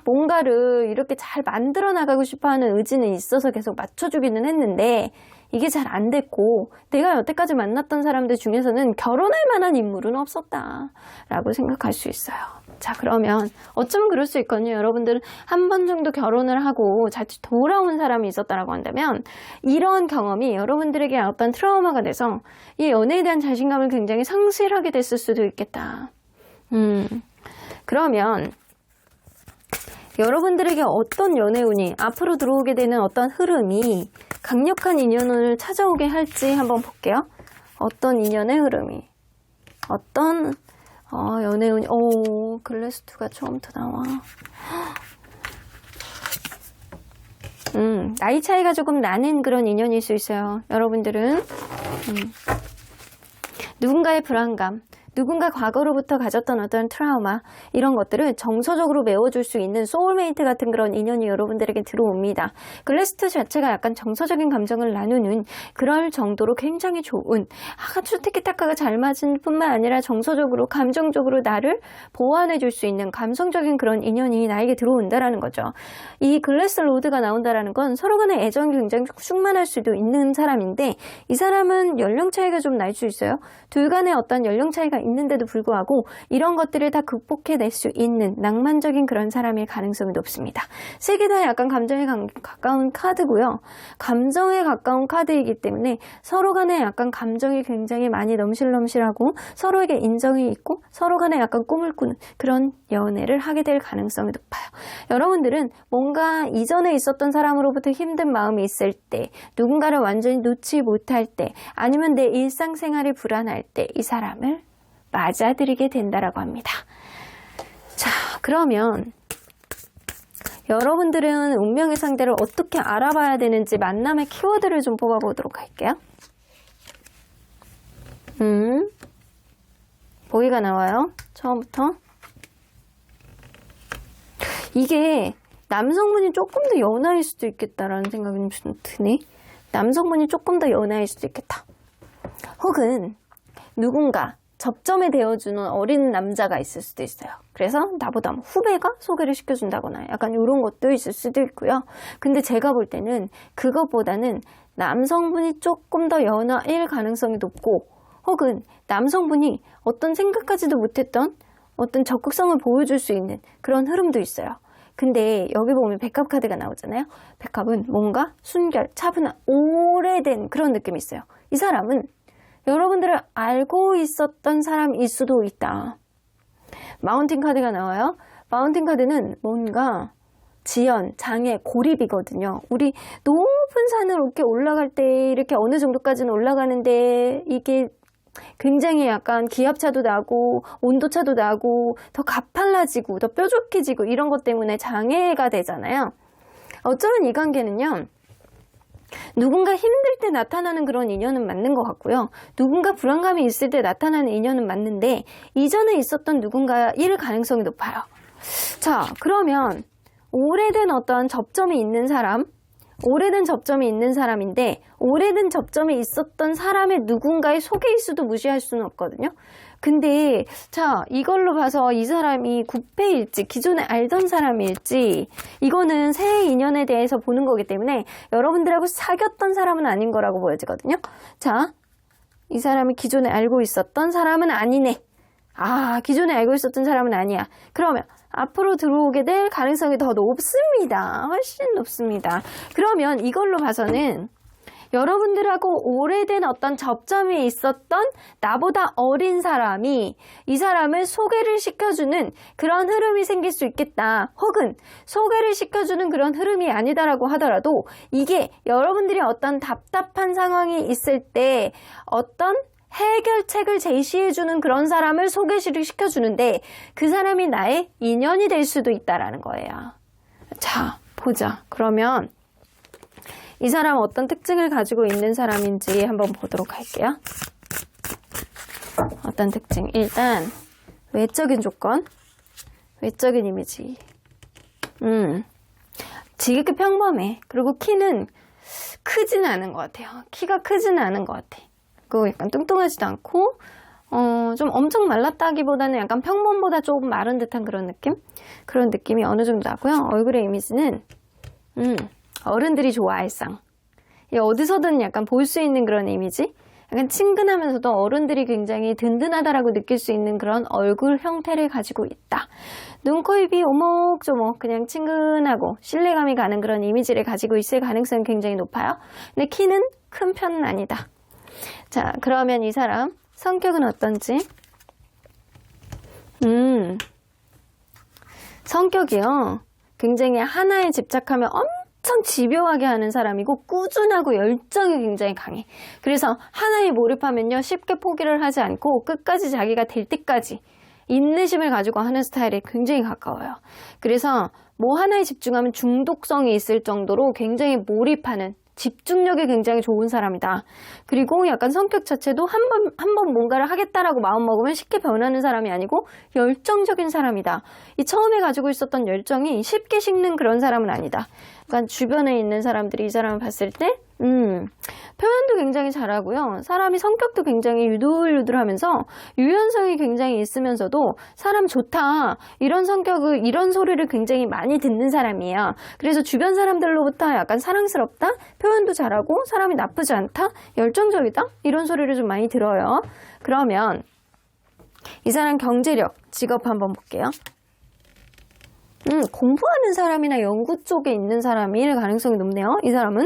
B: 뭔가를 이렇게 잘 만들어 나가고 싶어하는 의지는 있어서 계속 맞춰주기는 했는데 이게 잘 안 됐고 내가 여태까지 만났던 사람들 중에서는 결혼할 만한 인물은 없었다라고 생각할 수 있어요. 자, 그러면 어쩌면 그럴 수 있거든요. 여러분들은 한 번 정도 결혼을 하고 다시 돌아온 사람이 있었다라고 한다면 이런 경험이 여러분들에게 어떤 트라우마가 돼서 이 연애에 대한 자신감을 굉장히 상실하게 됐을 수도 있겠다. 그러면 여러분들에게 어떤 연애운이 앞으로 들어오게 되는 어떤 흐름이 강력한 인연운을 찾아오게 할지 한번 볼게요. 어떤 인연의 흐름이 어떤 연애운이 글래스2가 처음부터 나와. 나이 차이가 조금 나는 그런 인연일 수 있어요. 여러분들은 누군가의 불안감, 누군가 과거로부터 가졌던 어떤 트라우마 이런 것들을 정서적으로 메워줄 수 있는 소울메이트 같은 그런 인연이 여러분들에게 들어옵니다. 글래스트 자체가 약간 정서적인 감정을 나누는 그럴 정도로 굉장히 좋은 아주 티키타카가 잘 맞은 뿐만 아니라 정서적으로 감정적으로 나를 보완해줄 수 있는 감성적인 그런 인연이 나에게 들어온다라는 거죠. 이 글래스 로드가 나온다라는 건 서로 간의 애정이 굉장히 충만할 수도 있는 사람인데 이 사람은 연령 차이가 좀 날 수 있어요. 둘 간의 어떤 연령 차이가 있는데도 불구하고 이런 것들을 다 극복해낼 수 있는 낭만적인 그런 사람일 가능성이 높습니다. 세 개 다 약간 감정에 가까운 카드고요. 감정에 가까운 카드이기 때문에 서로 간에 약간 감정이 굉장히 많이 넘실넘실하고 서로에게 인정이 있고 서로 간에 약간 꿈을 꾸는 그런 연애를 하게 될 가능성이 높아요. 여러분들은 뭔가 이전에 있었던 사람으로부터 힘든 마음이 있을 때, 누군가를 완전히 놓지 못할 때, 아니면 내 일상생활이 불안할 때 이 사람을 맞아들이게 된다라고 합니다. 자, 그러면 여러분들은 운명의 상대를 어떻게 알아봐야 되는지 만남의 키워드를 좀 뽑아보도록 할게요. 보기가 나와요. 처음부터. 이게 남성분이 조금 더 연하일 수도 있겠다라는 생각이 좀 드네. 남성분이 조금 더 연하일 수도 있겠다. 혹은 누군가 접점에 되어주는 어린 남자가 있을 수도 있어요. 그래서 나보다 후배가 소개를 시켜준다거나 약간 이런 것도 있을 수도 있고요. 근데 제가 볼 때는 그것보다는 남성분이 조금 더 연하일 가능성이 높고 혹은 남성분이 어떤 생각하지도 못했던 어떤 적극성을 보여줄 수 있는 그런 흐름도 있어요. 근데 여기 보면 백합 카드가 나오잖아요. 백합은 뭔가 순결, 차분한, 오래된 그런 느낌이 있어요. 이 사람은 여러분들을 알고 있었던 사람일 수도 있다. 마운틴 카드가 나와요. 마운틴 카드는 뭔가 지연, 장애, 고립이거든요. 우리 높은 산을 이렇게 올라갈 때 이렇게 어느 정도까지는 올라가는데 이게 굉장히 약간 기압차도 나고 온도차도 나고 더 가팔라지고 더 뾰족해지고 이런 것 때문에 장애가 되잖아요. 어쩌면 이 관계는요. 누군가 힘들 때 나타나는 그런 인연은 맞는 것 같고요. 누군가 불안감이 있을 때 나타나는 인연은 맞는데 이전에 있었던 누군가일 가능성이 높아요. 자, 그러면 오래된 어떤 접점이 있는 사람, 오래된 접점이 있는 사람인데 오래된 접점이 있었던 사람의 누군가의 소개일 수도 무시할 수는 없거든요. 근데 자, 이걸로 봐서 이 사람이 구패일지 기존에 알던 사람일지 이거는 새 인연에 대해서 보는 거기 때문에 여러분들하고 사귀었던 사람은 아닌 거라고 보여지거든요. 자, 이 사람이 기존에 알고 있었던 사람은 아니네. 아, 기존에 알고 있었던 사람은 아니야. 그러면 앞으로 들어오게 될 가능성이 더 높습니다. 훨씬 높습니다. 그러면 이걸로 봐서는 여러분들하고 오래된 어떤 접점이 있었던 나보다 어린 사람이 이 사람을 소개를 시켜주는 그런 흐름이 생길 수 있겠다. 혹은 소개를 시켜주는 그런 흐름이 아니다라고 하더라도 이게 여러분들이 어떤 답답한 상황이 있을 때 어떤 해결책을 제시해주는 그런 사람을 소개를 시켜주는데 그 사람이 나의 인연이 될 수도 있다라는 거예요. 자, 보자. 그러면 이 사람은 어떤 특징을 가지고 있는 사람인지 한번 보도록 할게요. 어떤 특징? 일단 외적인 조건, 외적인 이미지. 지극히 평범해. 그리고 키는 크지는 않은 것 같아요. 키가 크지는 않은 것 같아. 그리고 약간 뚱뚱하지도 않고 좀 엄청 말랐다기보다는 약간 평범보다 조금 마른 듯한 그런 느낌? 그런 느낌이 어느 정도 나고요. 얼굴의 이미지는 어른들이 좋아할 상. 어디서든 약간 볼 수 있는 그런 이미지? 약간 친근하면서도 어른들이 굉장히 든든하다라고 느낄 수 있는 그런 얼굴 형태를 가지고 있다. 눈, 코, 입이 오목조목 그냥 친근하고 신뢰감이 가는 그런 이미지를 가지고 있을 가능성이 굉장히 높아요. 근데 키는 큰 편은 아니다. 자, 그러면 이 사람 성격은 어떤지? 성격이요. 굉장히 하나에 집착하면 엄청 집요하게 하는 사람이고 꾸준하고 열정이 굉장히 강해. 그래서 하나에 몰입하면요 쉽게 포기를 하지 않고 끝까지 자기가 될 때까지 인내심을 가지고 하는 스타일에 굉장히 가까워요. 그래서 뭐 하나에 집중하면 중독성이 있을 정도로 굉장히 몰입하는 집중력이 굉장히 좋은 사람이다. 그리고 약간 성격 자체도 한 번 뭔가를 하겠다라고 마음먹으면 쉽게 변하는 사람이 아니고 열정적인 사람이다. 이 처음에 가지고 있었던 열정이 쉽게 식는 그런 사람은 아니다. 그러니까 주변에 있는 사람들이 이 사람을 봤을 때 표현도 굉장히 잘하고요. 사람이 성격도 굉장히 유들유들하면서 유연성이 굉장히 있으면서도 사람 좋다. 이런 성격을, 이런 소리를 굉장히 많이 듣는 사람이에요. 그래서 주변 사람들로부터 약간 사랑스럽다. 표현도 잘하고 사람이 나쁘지 않다. 열정적이다. 이런 소리를 좀 많이 들어요. 그러면 이 사람 경제력, 직업 한번 볼게요. 공부하는 사람이나 연구 쪽에 있는 사람일 가능성이 높네요. 이 사람은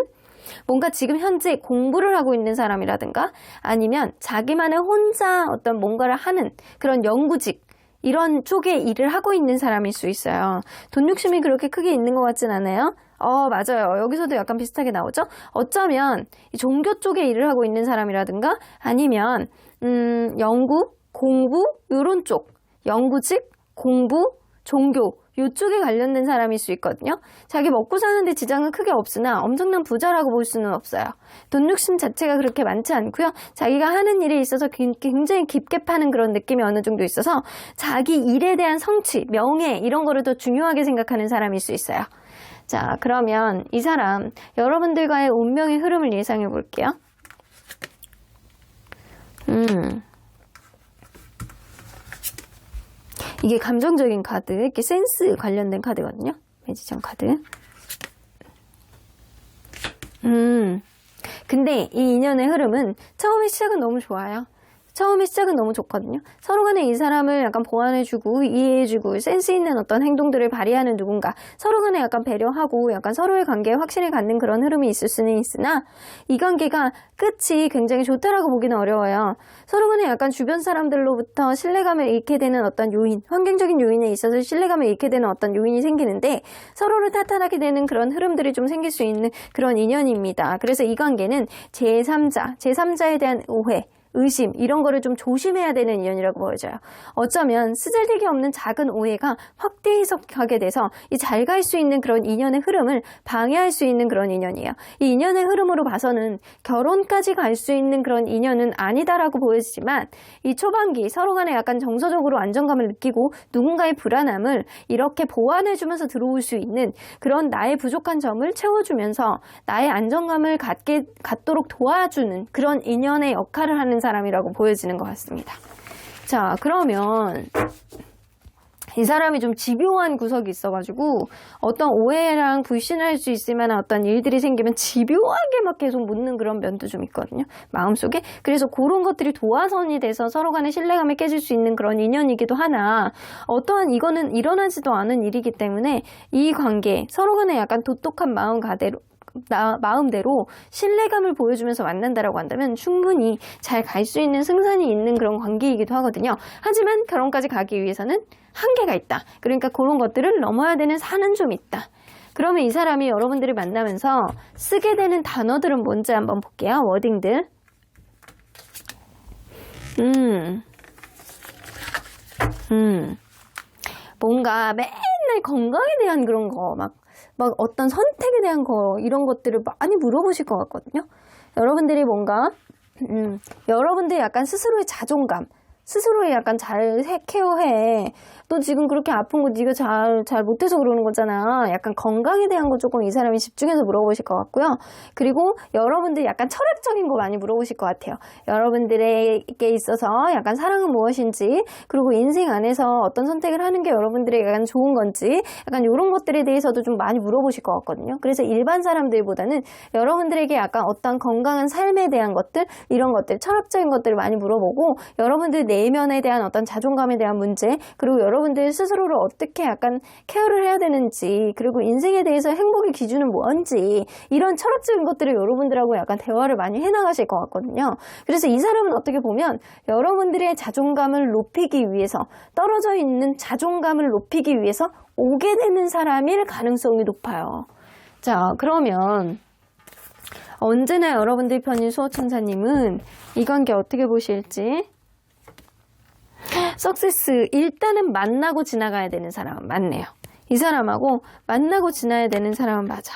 B: 뭔가 지금 현재 공부를 하고 있는 사람이라든가 아니면 자기만의 혼자 어떤 뭔가를 하는 그런 연구직 이런 쪽에 일을 하고 있는 사람일 수 있어요. 돈 욕심이 그렇게 크게 있는 것 같진 않아요? 맞아요. 여기서도 약간 비슷하게 나오죠? 어쩌면 이 종교 쪽에 일을 하고 있는 사람이라든가 아니면 연구, 공부 이런 쪽 연구직, 공부, 종교 이쪽에 관련된 사람일 수 있거든요. 자기 먹고 사는데 지장은 크게 없으나 엄청난 부자라고 볼 수는 없어요. 돈 욕심 자체가 그렇게 많지 않고요. 자기가 하는 일에 있어서 굉장히 깊게 파는 그런 느낌이 어느 정도 있어서 자기 일에 대한 성취, 명예 이런 거를 더 중요하게 생각하는 사람일 수 있어요. 자, 그러면 이 사람 여러분들과의 운명의 흐름을 예상해 볼게요. 이게 감정적인 카드, 이렇게 센스 관련된 카드거든요. 매지션 카드. 근데 이 인연의 흐름은 처음에 시작은 너무 좋아요. 처음에 시작은 너무 좋거든요. 서로 간에 이 사람을 약간 보완해주고 이해해주고 센스 있는 어떤 행동들을 발휘하는 누군가 서로 간에 약간 배려하고 약간 서로의 관계에 확신을 갖는 그런 흐름이 있을 수는 있으나 이 관계가 끝이 굉장히 좋다라고 보기는 어려워요. 서로 간에 약간 주변 사람들로부터 신뢰감을 잃게 되는 어떤 요인, 환경적인 요인에 있어서 신뢰감을 잃게 되는 어떤 요인이 생기는데 서로를 탓하게 되는 그런 흐름들이 좀 생길 수 있는 그런 인연입니다. 그래서 이 관계는 제3자에 대한 오해, 의심 이런 거를 좀 조심해야 되는 인연이라고 보여져요. 어쩌면 쓰잘데기 없는 작은 오해가 확대 해석하게 돼서 이 잘 갈 수 있는 그런 인연의 흐름을 방해할 수 있는 그런 인연이에요. 이 인연의 흐름으로 봐서는 결혼까지 갈 수 있는 그런 인연은 아니다라고 보여지지만 이 초반기 서로 간에 약간 정서적으로 안정감을 느끼고 누군가의 불안함을 이렇게 보완해주면서 들어올 수 있는 그런 나의 부족한 점을 채워주면서 나의 안정감을 갖도록 도와주는 그런 인연의 역할을 하는 사람이라고 보여지는 것 같습니다. 자, 그러면 이 사람이 좀 집요한 구석이 있어가지고 어떤 오해랑 불신을 할 수 있을 만한 어떤 일들이 생기면 집요하게 막 계속 묻는 그런 면도 좀 있거든요. 마음속에. 그래서 그런 것들이 도화선이 돼서 서로 간의 신뢰감이 깨질 수 있는 그런 인연이기도 하나 어떠한 이거는 일어나지도 않은 일이기 때문에 이 관계 서로 간에 약간 도똑한 마음대로 신뢰감을 보여주면서 만난다라고 한다면 충분히 잘 갈 수 있는 승산이 있는 그런 관계이기도 하거든요. 하지만 결혼까지 가기 위해서는 한계가 있다. 그러니까 그런 것들을 넘어야 되는 산은 좀 있다. 그러면 이 사람이 여러분들을 만나면서 쓰게 되는 단어들은 뭔지 한번 볼게요. 워딩들. 뭔가 맨날 건강에 대한 그런 거 막 어떤 선택에 대한 거 이런 것들을 많이 물어보실 것 같거든요. 여러분들이 뭔가 여러분들이 약간 스스로의 자존감 스스로의 약간 잘 케어해. 너 지금 그렇게 아픈 거 네가 잘 못해서 그러는 거잖아. 약간 건강에 대한 거 조금 이 사람이 집중해서 물어보실 것 같고요. 그리고 여러분들 약간 철학적인 거 많이 물어보실 것 같아요. 여러분들에게 있어서 약간 사랑은 무엇인지, 그리고 인생 안에서 어떤 선택을 하는 게 여러분들에게 약간 좋은 건지, 약간 이런 것들에 대해서도 좀 많이 물어보실 것 같거든요. 그래서 일반 사람들보다는 여러분들에게 약간 어떤 건강한 삶에 대한 것들, 이런 것들, 철학적인 것들을 많이 물어보고, 여러분들 내면에 대한 어떤 자존감에 대한 문제, 그리고 여러분들 스스로를 어떻게 약간 케어를 해야 되는지, 그리고 인생에 대해서 행복의 기준은 뭔지, 이런 철학적인 것들을 여러분들하고 약간 대화를 많이 해나가실 것 같거든요. 그래서 이 사람은 어떻게 보면 여러분들의 자존감을 높이기 위해서, 떨어져 있는 자존감을 높이기 위해서 오게 되는 사람일 가능성이 높아요. 자, 그러면 언제나 여러분들 편인 수호천사님은 이 관계 어떻게 보실지. 석세스, 일단은 만나고 지나가야 되는 사람은 맞네요. 이 사람하고 만나고 지나야 되는 사람은 맞아.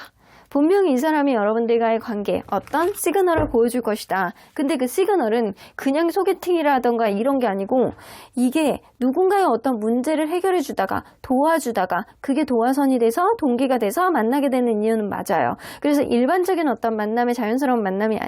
B: 분명히 이 사람이 여러분들과의 관계에 어떤 시그널을 보여줄 것이다. 근데 그 시그널은 그냥 소개팅이라던가 이런 게 아니고 이게 누군가의 어떤 문제를 해결해 주다가 도와주다가 그게 도화선이 돼서 동기가 돼서 만나게 되는 이유는 맞아요. 그래서 일반적인 어떤 만남의 자연스러운 만남이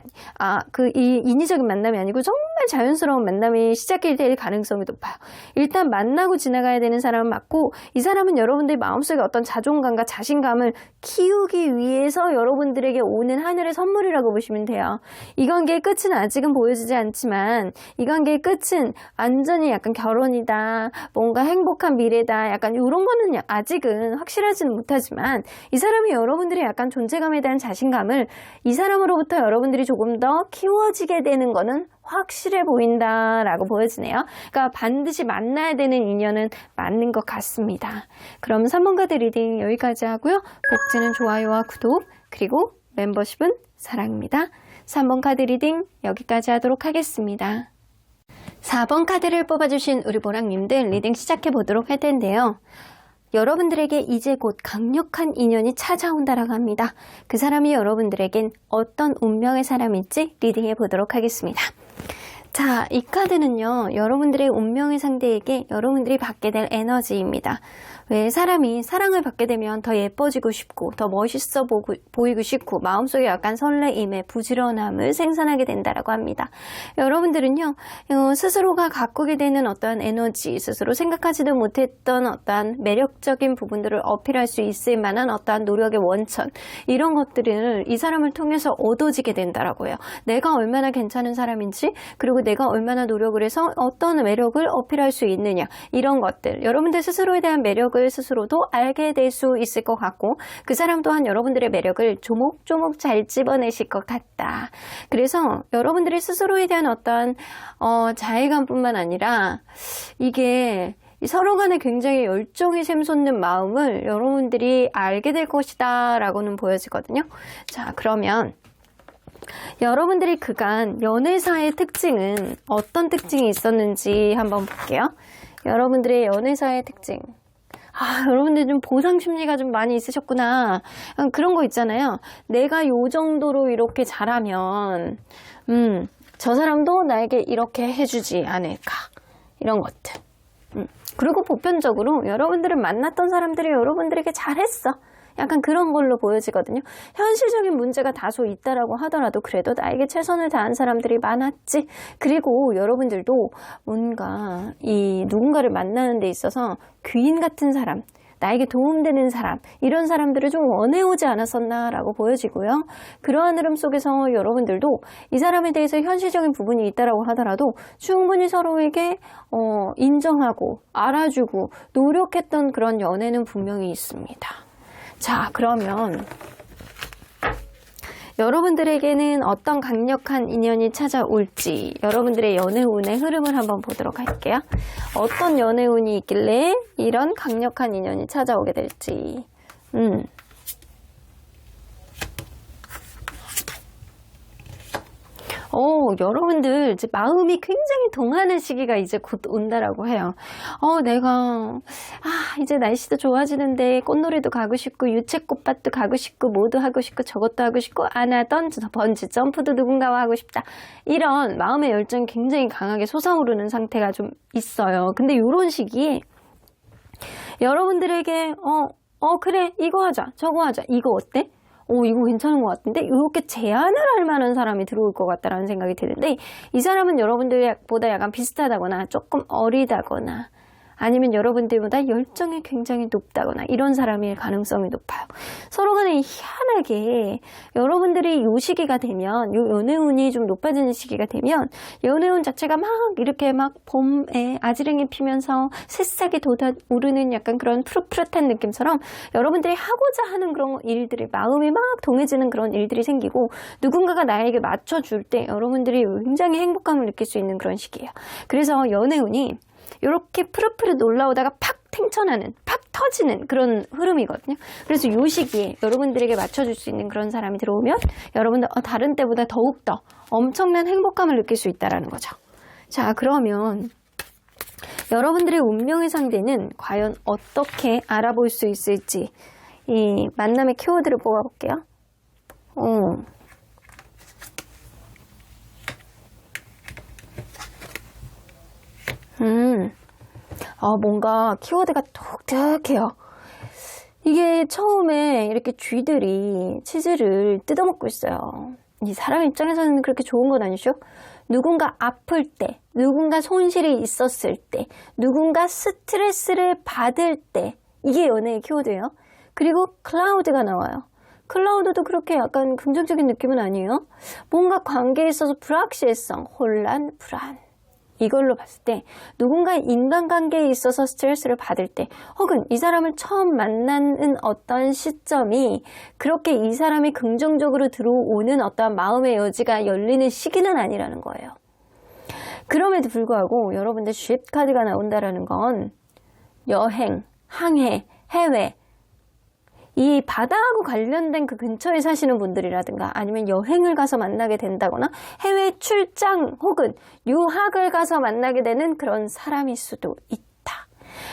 B: 이 인위적인 만남이 아니고 정말 자연스러운 만남이 시작이 될 가능성이 높아요. 일단 만나고 지나가야 되는 사람은 맞고 이 사람은 여러분들의 마음속에 어떤 자존감과 자신감을 키우기 위해서 여러분들에게 오는 하늘의 선물이라고 보시면 돼요. 이 관계의 끝은 아직은 보여지지 않지만 이 관계의 끝은 완전히 약간 결혼이다, 뭔가 행복한 미래다, 약간 이런 거는 아직은 확실하지는 못하지만 이 사람이 여러분들의 약간 존재감에 대한 자신감을 이 사람으로부터 여러분들이 조금 더 키워지게 되는 거는 확실해 보인다라고 보여지네요. 그러니까 반드시 만나야 되는 인연은 맞는 것 같습니다. 그럼 3번 카드 리딩 여기까지 하고요. 복지는 좋아요와 구독, 그리고 멤버십은 사랑입니다. 3번 카드 리딩 여기까지 하도록 하겠습니다. 4번 카드를 뽑아주신 우리 보랑님들 리딩 시작해 보도록 할 텐데요. 여러분들에게 이제 곧 강력한 인연이 찾아온다라고 합니다. 그 사람이 여러분들에겐 어떤 운명의 사람일지 리딩해 보도록 하겠습니다. 자, 이 카드는요, 여러분들의 운명의 상대에게 여러분들이 받게 될 에너지입니다. 왜 사람이 사랑을 받게 되면 더 예뻐지고 싶고 더 멋있어 보이고 싶고 마음속에 약간 설레임에 부지런함을 생산하게 된다라고 합니다. 여러분들은요, 스스로가 가꾸게 되는 어떠한 에너지, 스스로 생각하지도 못했던 어떠한 매력적인 부분들을 어필할 수 있을 만한 어떠한 노력의 원천, 이런 것들을 이 사람을 통해서 얻어지게 된다라고요. 내가 얼마나 괜찮은 사람인지, 그리고 내가 얼마나 노력을 해서 어떤 매력을 어필할 수 있느냐, 이런 것들, 여러분들 스스로에 대한 매력을 스스로도 알게 될 수 있을 것 같고 그 사람 또한 여러분들의 매력을 조목조목 잘 집어내실 것 같다. 그래서 여러분들이 스스로에 대한 어떤 자애감뿐만 아니라 이게 서로 간에 굉장히 열정이 샘솟는 마음을 여러분들이 알게 될 것이다 라고는 보여지거든요. 자, 그러면 여러분들이 그간 연애사의 특징은 어떤 특징이 있었는지 한번 볼게요. 여러분들의 연애사의 특징. 여러분들 좀 보상 심리가 좀 많이 있으셨구나. 그런 거 있잖아요. 내가 요 정도로 이렇게 잘하면 저 사람도 나에게 이렇게 해주지 않을까. 이런 것들. 그리고 보편적으로 여러분들은 만났던 사람들이 여러분들에게 잘했어. 약간 그런 걸로 보여지거든요. 현실적인 문제가 다소 있다라고 하더라도 그래도 나에게 최선을 다한 사람들이 많았지. 그리고 여러분들도 뭔가 이 누군가를 만나는 데 있어서 귀인 같은 사람, 나에게 도움되는 사람, 이런 사람들을 좀 원해오지 않았었나라고 보여지고요. 그러한 흐름 속에서 여러분들도 이 사람에 대해서 현실적인 부분이 있다라고 하더라도 충분히 서로에게 인정하고 알아주고 노력했던 그런 연애는 분명히 있습니다. 자, 그러면 여러분들에게는 어떤 강력한 인연이 찾아올지 여러분들의 연애운의 흐름을 한번 보도록 할게요. 어떤 연애운이 있길래 이런 강력한 인연이 찾아오게 될지. 여러분들 이제 마음이 굉장히 동하는 시기가 이제 곧 온다라고 해요. 내가 이제 날씨도 좋아지는데 꽃놀이도 가고 싶고 유채꽃밭도 가고 싶고 뭐도 하고 싶고 저것도 하고 싶고 안 하던 번지 점프도 누군가와 하고 싶다. 이런 마음의 열정이 굉장히 강하게 솟아오르는 상태가 좀 있어요. 근데 이런 시기에 여러분들에게 그래 이거 하자 저거 하자 이거 어때? 이거 괜찮은 것 같은데 이렇게 제안을 할 만한 사람이 들어올 것 같다라는 생각이 드는데 이 사람은 여러분들보다 약간 비슷하다거나 조금 어리다거나 아니면 여러분들보다 열정이 굉장히 높다거나 이런 사람일 가능성이 높아요. 서로 간에 희한하게 여러분들이 요 시기가 되면 요 연애운이 좀 높아지는 시기가 되면 연애운 자체가 막 이렇게 막 봄에 아지랭이 피면서 새싹이 돋아오르는 약간 그런 푸릇푸릇한 느낌처럼 여러분들이 하고자 하는 그런 일들이 마음이 막 동해지는 그런 일들이 생기고 누군가가 나에게 맞춰줄 때 여러분들이 굉장히 행복감을 느낄 수 있는 그런 시기예요. 그래서 연애운이 이렇게 푸릇푸릇 올라오다가 팍 탱천하는, 팍 터지는 그런 흐름이거든요. 그래서 이 시기에 여러분들에게 맞춰줄 수 있는 그런 사람이 들어오면 여러분들 다른 때보다 더욱더 엄청난 행복감을 느낄 수 있다는 거죠. 자, 그러면 여러분들의 운명의 상대는 과연 어떻게 알아볼 수 있을지 이 만남의 키워드를 뽑아볼게요. 뭔가 키워드가 독특해요. 이게 처음에 이렇게 쥐들이 치즈를 뜯어먹고 있어요. 이 사람 입장에서는 그렇게 좋은 건 아니죠? 누군가 아플 때, 누군가 손실이 있었을 때, 누군가 스트레스를 받을 때, 이게 연애의 키워드예요. 그리고 클라우드가 나와요. 클라우드도 그렇게 약간 긍정적인 느낌은 아니에요. 뭔가 관계에 있어서 불확실성, 혼란, 불안. 이걸로 봤을 때 누군가 인간관계에 있어서 스트레스를 받을 때 혹은 이 사람을 처음 만나는 어떤 시점이 그렇게 이 사람이 긍정적으로 들어오는 어떤 마음의 여지가 열리는 시기는 아니라는 거예요. 그럼에도 불구하고 여러분들 쉿 카드가 나온다라는 건 여행, 항해, 해외 이 바다하고 관련된 그 근처에 사시는 분들이라든가 아니면 여행을 가서 만나게 된다거나 해외 출장 혹은 유학을 가서 만나게 되는 그런 사람일 수도 있다.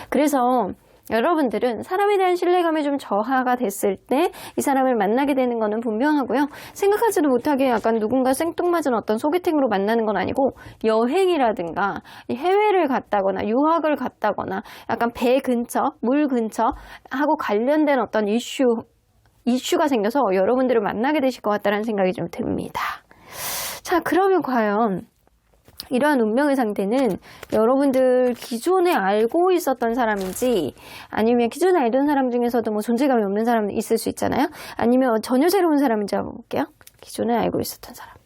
B: 그래서 여러분들은 사람에 대한 신뢰감이 좀 저하가 됐을 때 이 사람을 만나게 되는 거는 분명하고요. 생각하지도 못하게 약간 누군가 생뚱맞은 어떤 소개팅으로 만나는 건 아니고 여행이라든가 해외를 갔다거나 유학을 갔다거나 약간 배 근처, 물 근처 하고 관련된 어떤 이슈가 생겨서 여러분들을 만나게 되실 것 같다는 생각이 좀 듭니다. 자, 그러면 과연 이러한 운명의 상태는 여러분들 기존에 알고 있었던 사람인지 아니면 기존에 알던 사람 중에서도 뭐 존재감이 없는 사람이 있을 수 있잖아요. 아니면 전혀 새로운 사람인지 한번 볼게요. 기존에 알고 있었던 사람.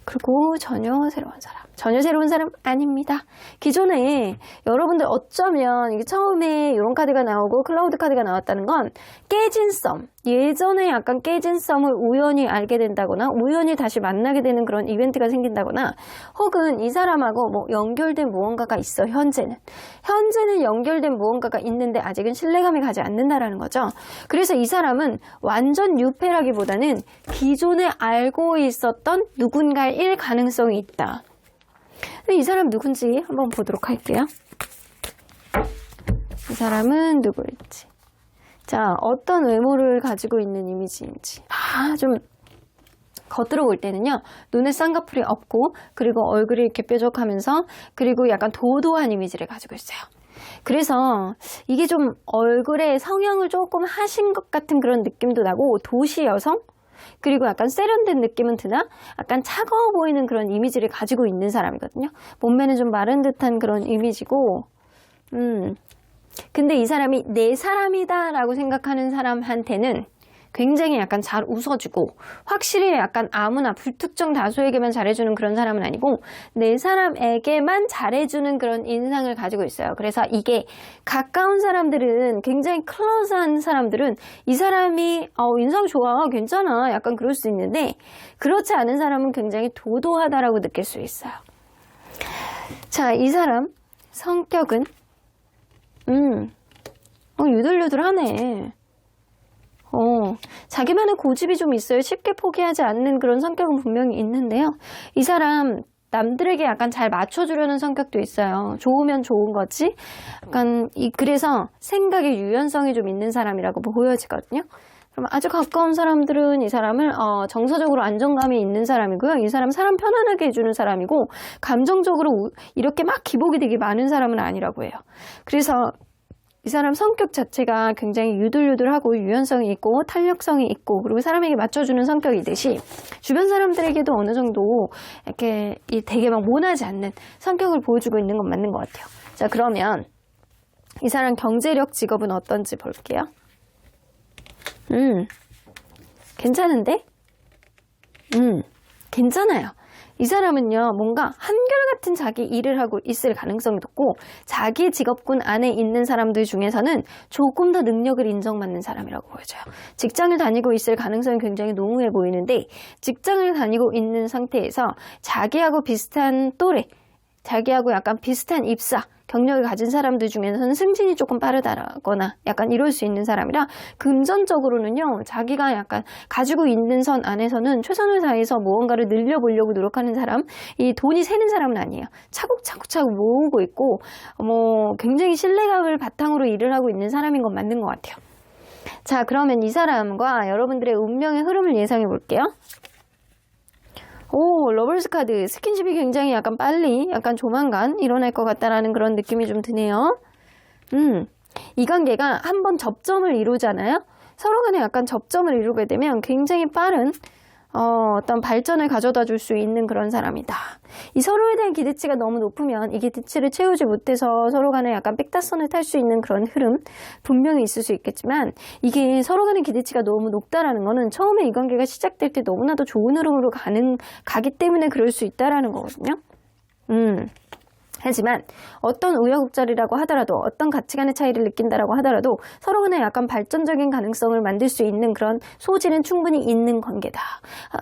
B: 그리고 전혀 새로운 사람. 전혀 새로운 사람 아닙니다. 기존에 여러분들 어쩌면 이게 처음에 이런 카드가 나오고 클라우드 카드가 나왔다는 건 깨진 썸, 예전에 약간 깨진 썸을 우연히 알게 된다거나 우연히 다시 만나게 되는 그런 이벤트가 생긴다거나 혹은 이 사람하고 뭐 연결된 무언가가 있어. 현재는 연결된 무언가가 있는데 아직은 신뢰감이 가지 않는다라는 거죠. 그래서 이 사람은 완전 뉴페라기보다는 기존에 알고 있었던 누군가일 가능성이 있다. 이 사람 누군지 한번 보도록 할게요. 이 사람은 누구일지. 자, 어떤 외모를 가지고 있는 이미지인지. 좀 겉으로 볼 때는요. 눈에 쌍꺼풀이 없고 그리고 얼굴이 이렇게 뾰족하면서 그리고 약간 도도한 이미지를 가지고 있어요. 그래서 이게 좀 얼굴에 성형을 조금 하신 것 같은 그런 느낌도 나고 도시 여성? 그리고 약간 세련된 느낌은 드나 약간 차가워 보이는 그런 이미지를 가지고 있는 사람이거든요. 몸매는 좀 마른 듯한 그런 이미지고 근데 이 사람이 내 사람이다 라고 생각하는 사람한테는 굉장히 약간 잘 웃어주고 확실히 약간 아무나 불특정 다수에게만 잘해주는 그런 사람은 아니고 내 사람에게만 잘해주는 그런 인상을 가지고 있어요. 그래서 이게 가까운 사람들은 굉장히 클로즈한 사람들은 이 사람이 인상 좋아 괜찮아 약간 그럴 수 있는데 그렇지 않은 사람은 굉장히 도도하다라고 느낄 수 있어요. 자, 이 사람 성격은 유들유들하네. 자기만의 고집이 좀 있어요. 쉽게 포기하지 않는 그런 성격은 분명히 있는데요. 이 사람 남들에게 약간 잘 맞춰주려는 성격도 있어요. 좋으면 좋은 거지. 약간 그래서 생각의 유연성이 좀 있는 사람이라고 보여지거든요. 그럼 아주 가까운 사람들은 이 사람을 정서적으로 안정감이 있는 사람이고요. 이 사람 편안하게 해주는 사람이고 감정적으로 이렇게 막 기복이 되게 많은 사람은 아니라고 해요. 그래서 이 사람 성격 자체가 굉장히 유들유들하고 유연성이 있고 탄력성이 있고 그리고 사람에게 맞춰주는 성격이듯이 주변 사람들에게도 어느 정도 이렇게 되게 막 모나지 않는 성격을 보여주고 있는 건 맞는 것 같아요. 자, 그러면 이 사람 경제력 직업은 어떤지 볼게요. 괜찮은데? 괜찮아요. 이 사람은요, 뭔가 한결같은 자기 일을 하고 있을 가능성이 높고 자기 직업군 안에 있는 사람들 중에서는 조금 더 능력을 인정받는 사람이라고 보여져요. 직장을 다니고 있을 가능성이 굉장히 농후해 보이는데 직장을 다니고 있는 상태에서 자기하고 비슷한 또래, 자기하고 약간 비슷한 입사, 경력을 가진 사람들 중에서는 승진이 조금 빠르다거나 약간 이럴 수 있는 사람이라 금전적으로는요, 자기가 약간 가지고 있는 선 안에서는 최선을 다해서 무언가를 늘려보려고 노력하는 사람, 이 돈이 새는 사람은 아니에요. 차곡차곡 모으고 있고 굉장히 신뢰감을 바탕으로 일을 하고 있는 사람인 건 맞는 것 같아요. 자, 그러면 이 사람과 여러분들의 운명의 흐름을 예상해 볼게요. 오, 러블스 카드. 스킨십이 굉장히 약간 빨리, 약간 조만간 일어날 것 같다라는 그런 느낌이 좀 드네요. 이 관계가 한번 접점을 이루잖아요. 서로 간에 약간 접점을 이루게 되면 굉장히 빠른 어떤 발전을 가져다 줄 수 있는 그런 사람이다. 이 서로에 대한 기대치가 너무 높으면 이 기대치를 채우지 못해서 서로 간에 약간 빽다선을 탈 수 있는 그런 흐름 분명히 있을 수 있겠지만, 이게 서로 간의 기대치가 너무 높다라는 거는 처음에 이 관계가 시작될 때 너무나도 좋은 흐름으로 가기 때문에 그럴 수 있다라는 거거든요. 하지만 어떤 우여곡절이라고 하더라도, 어떤 가치관의 차이를 느낀다라고 하더라도 서로 간에 약간 발전적인 가능성을 만들 수 있는 그런 소지는 충분히 있는 관계다.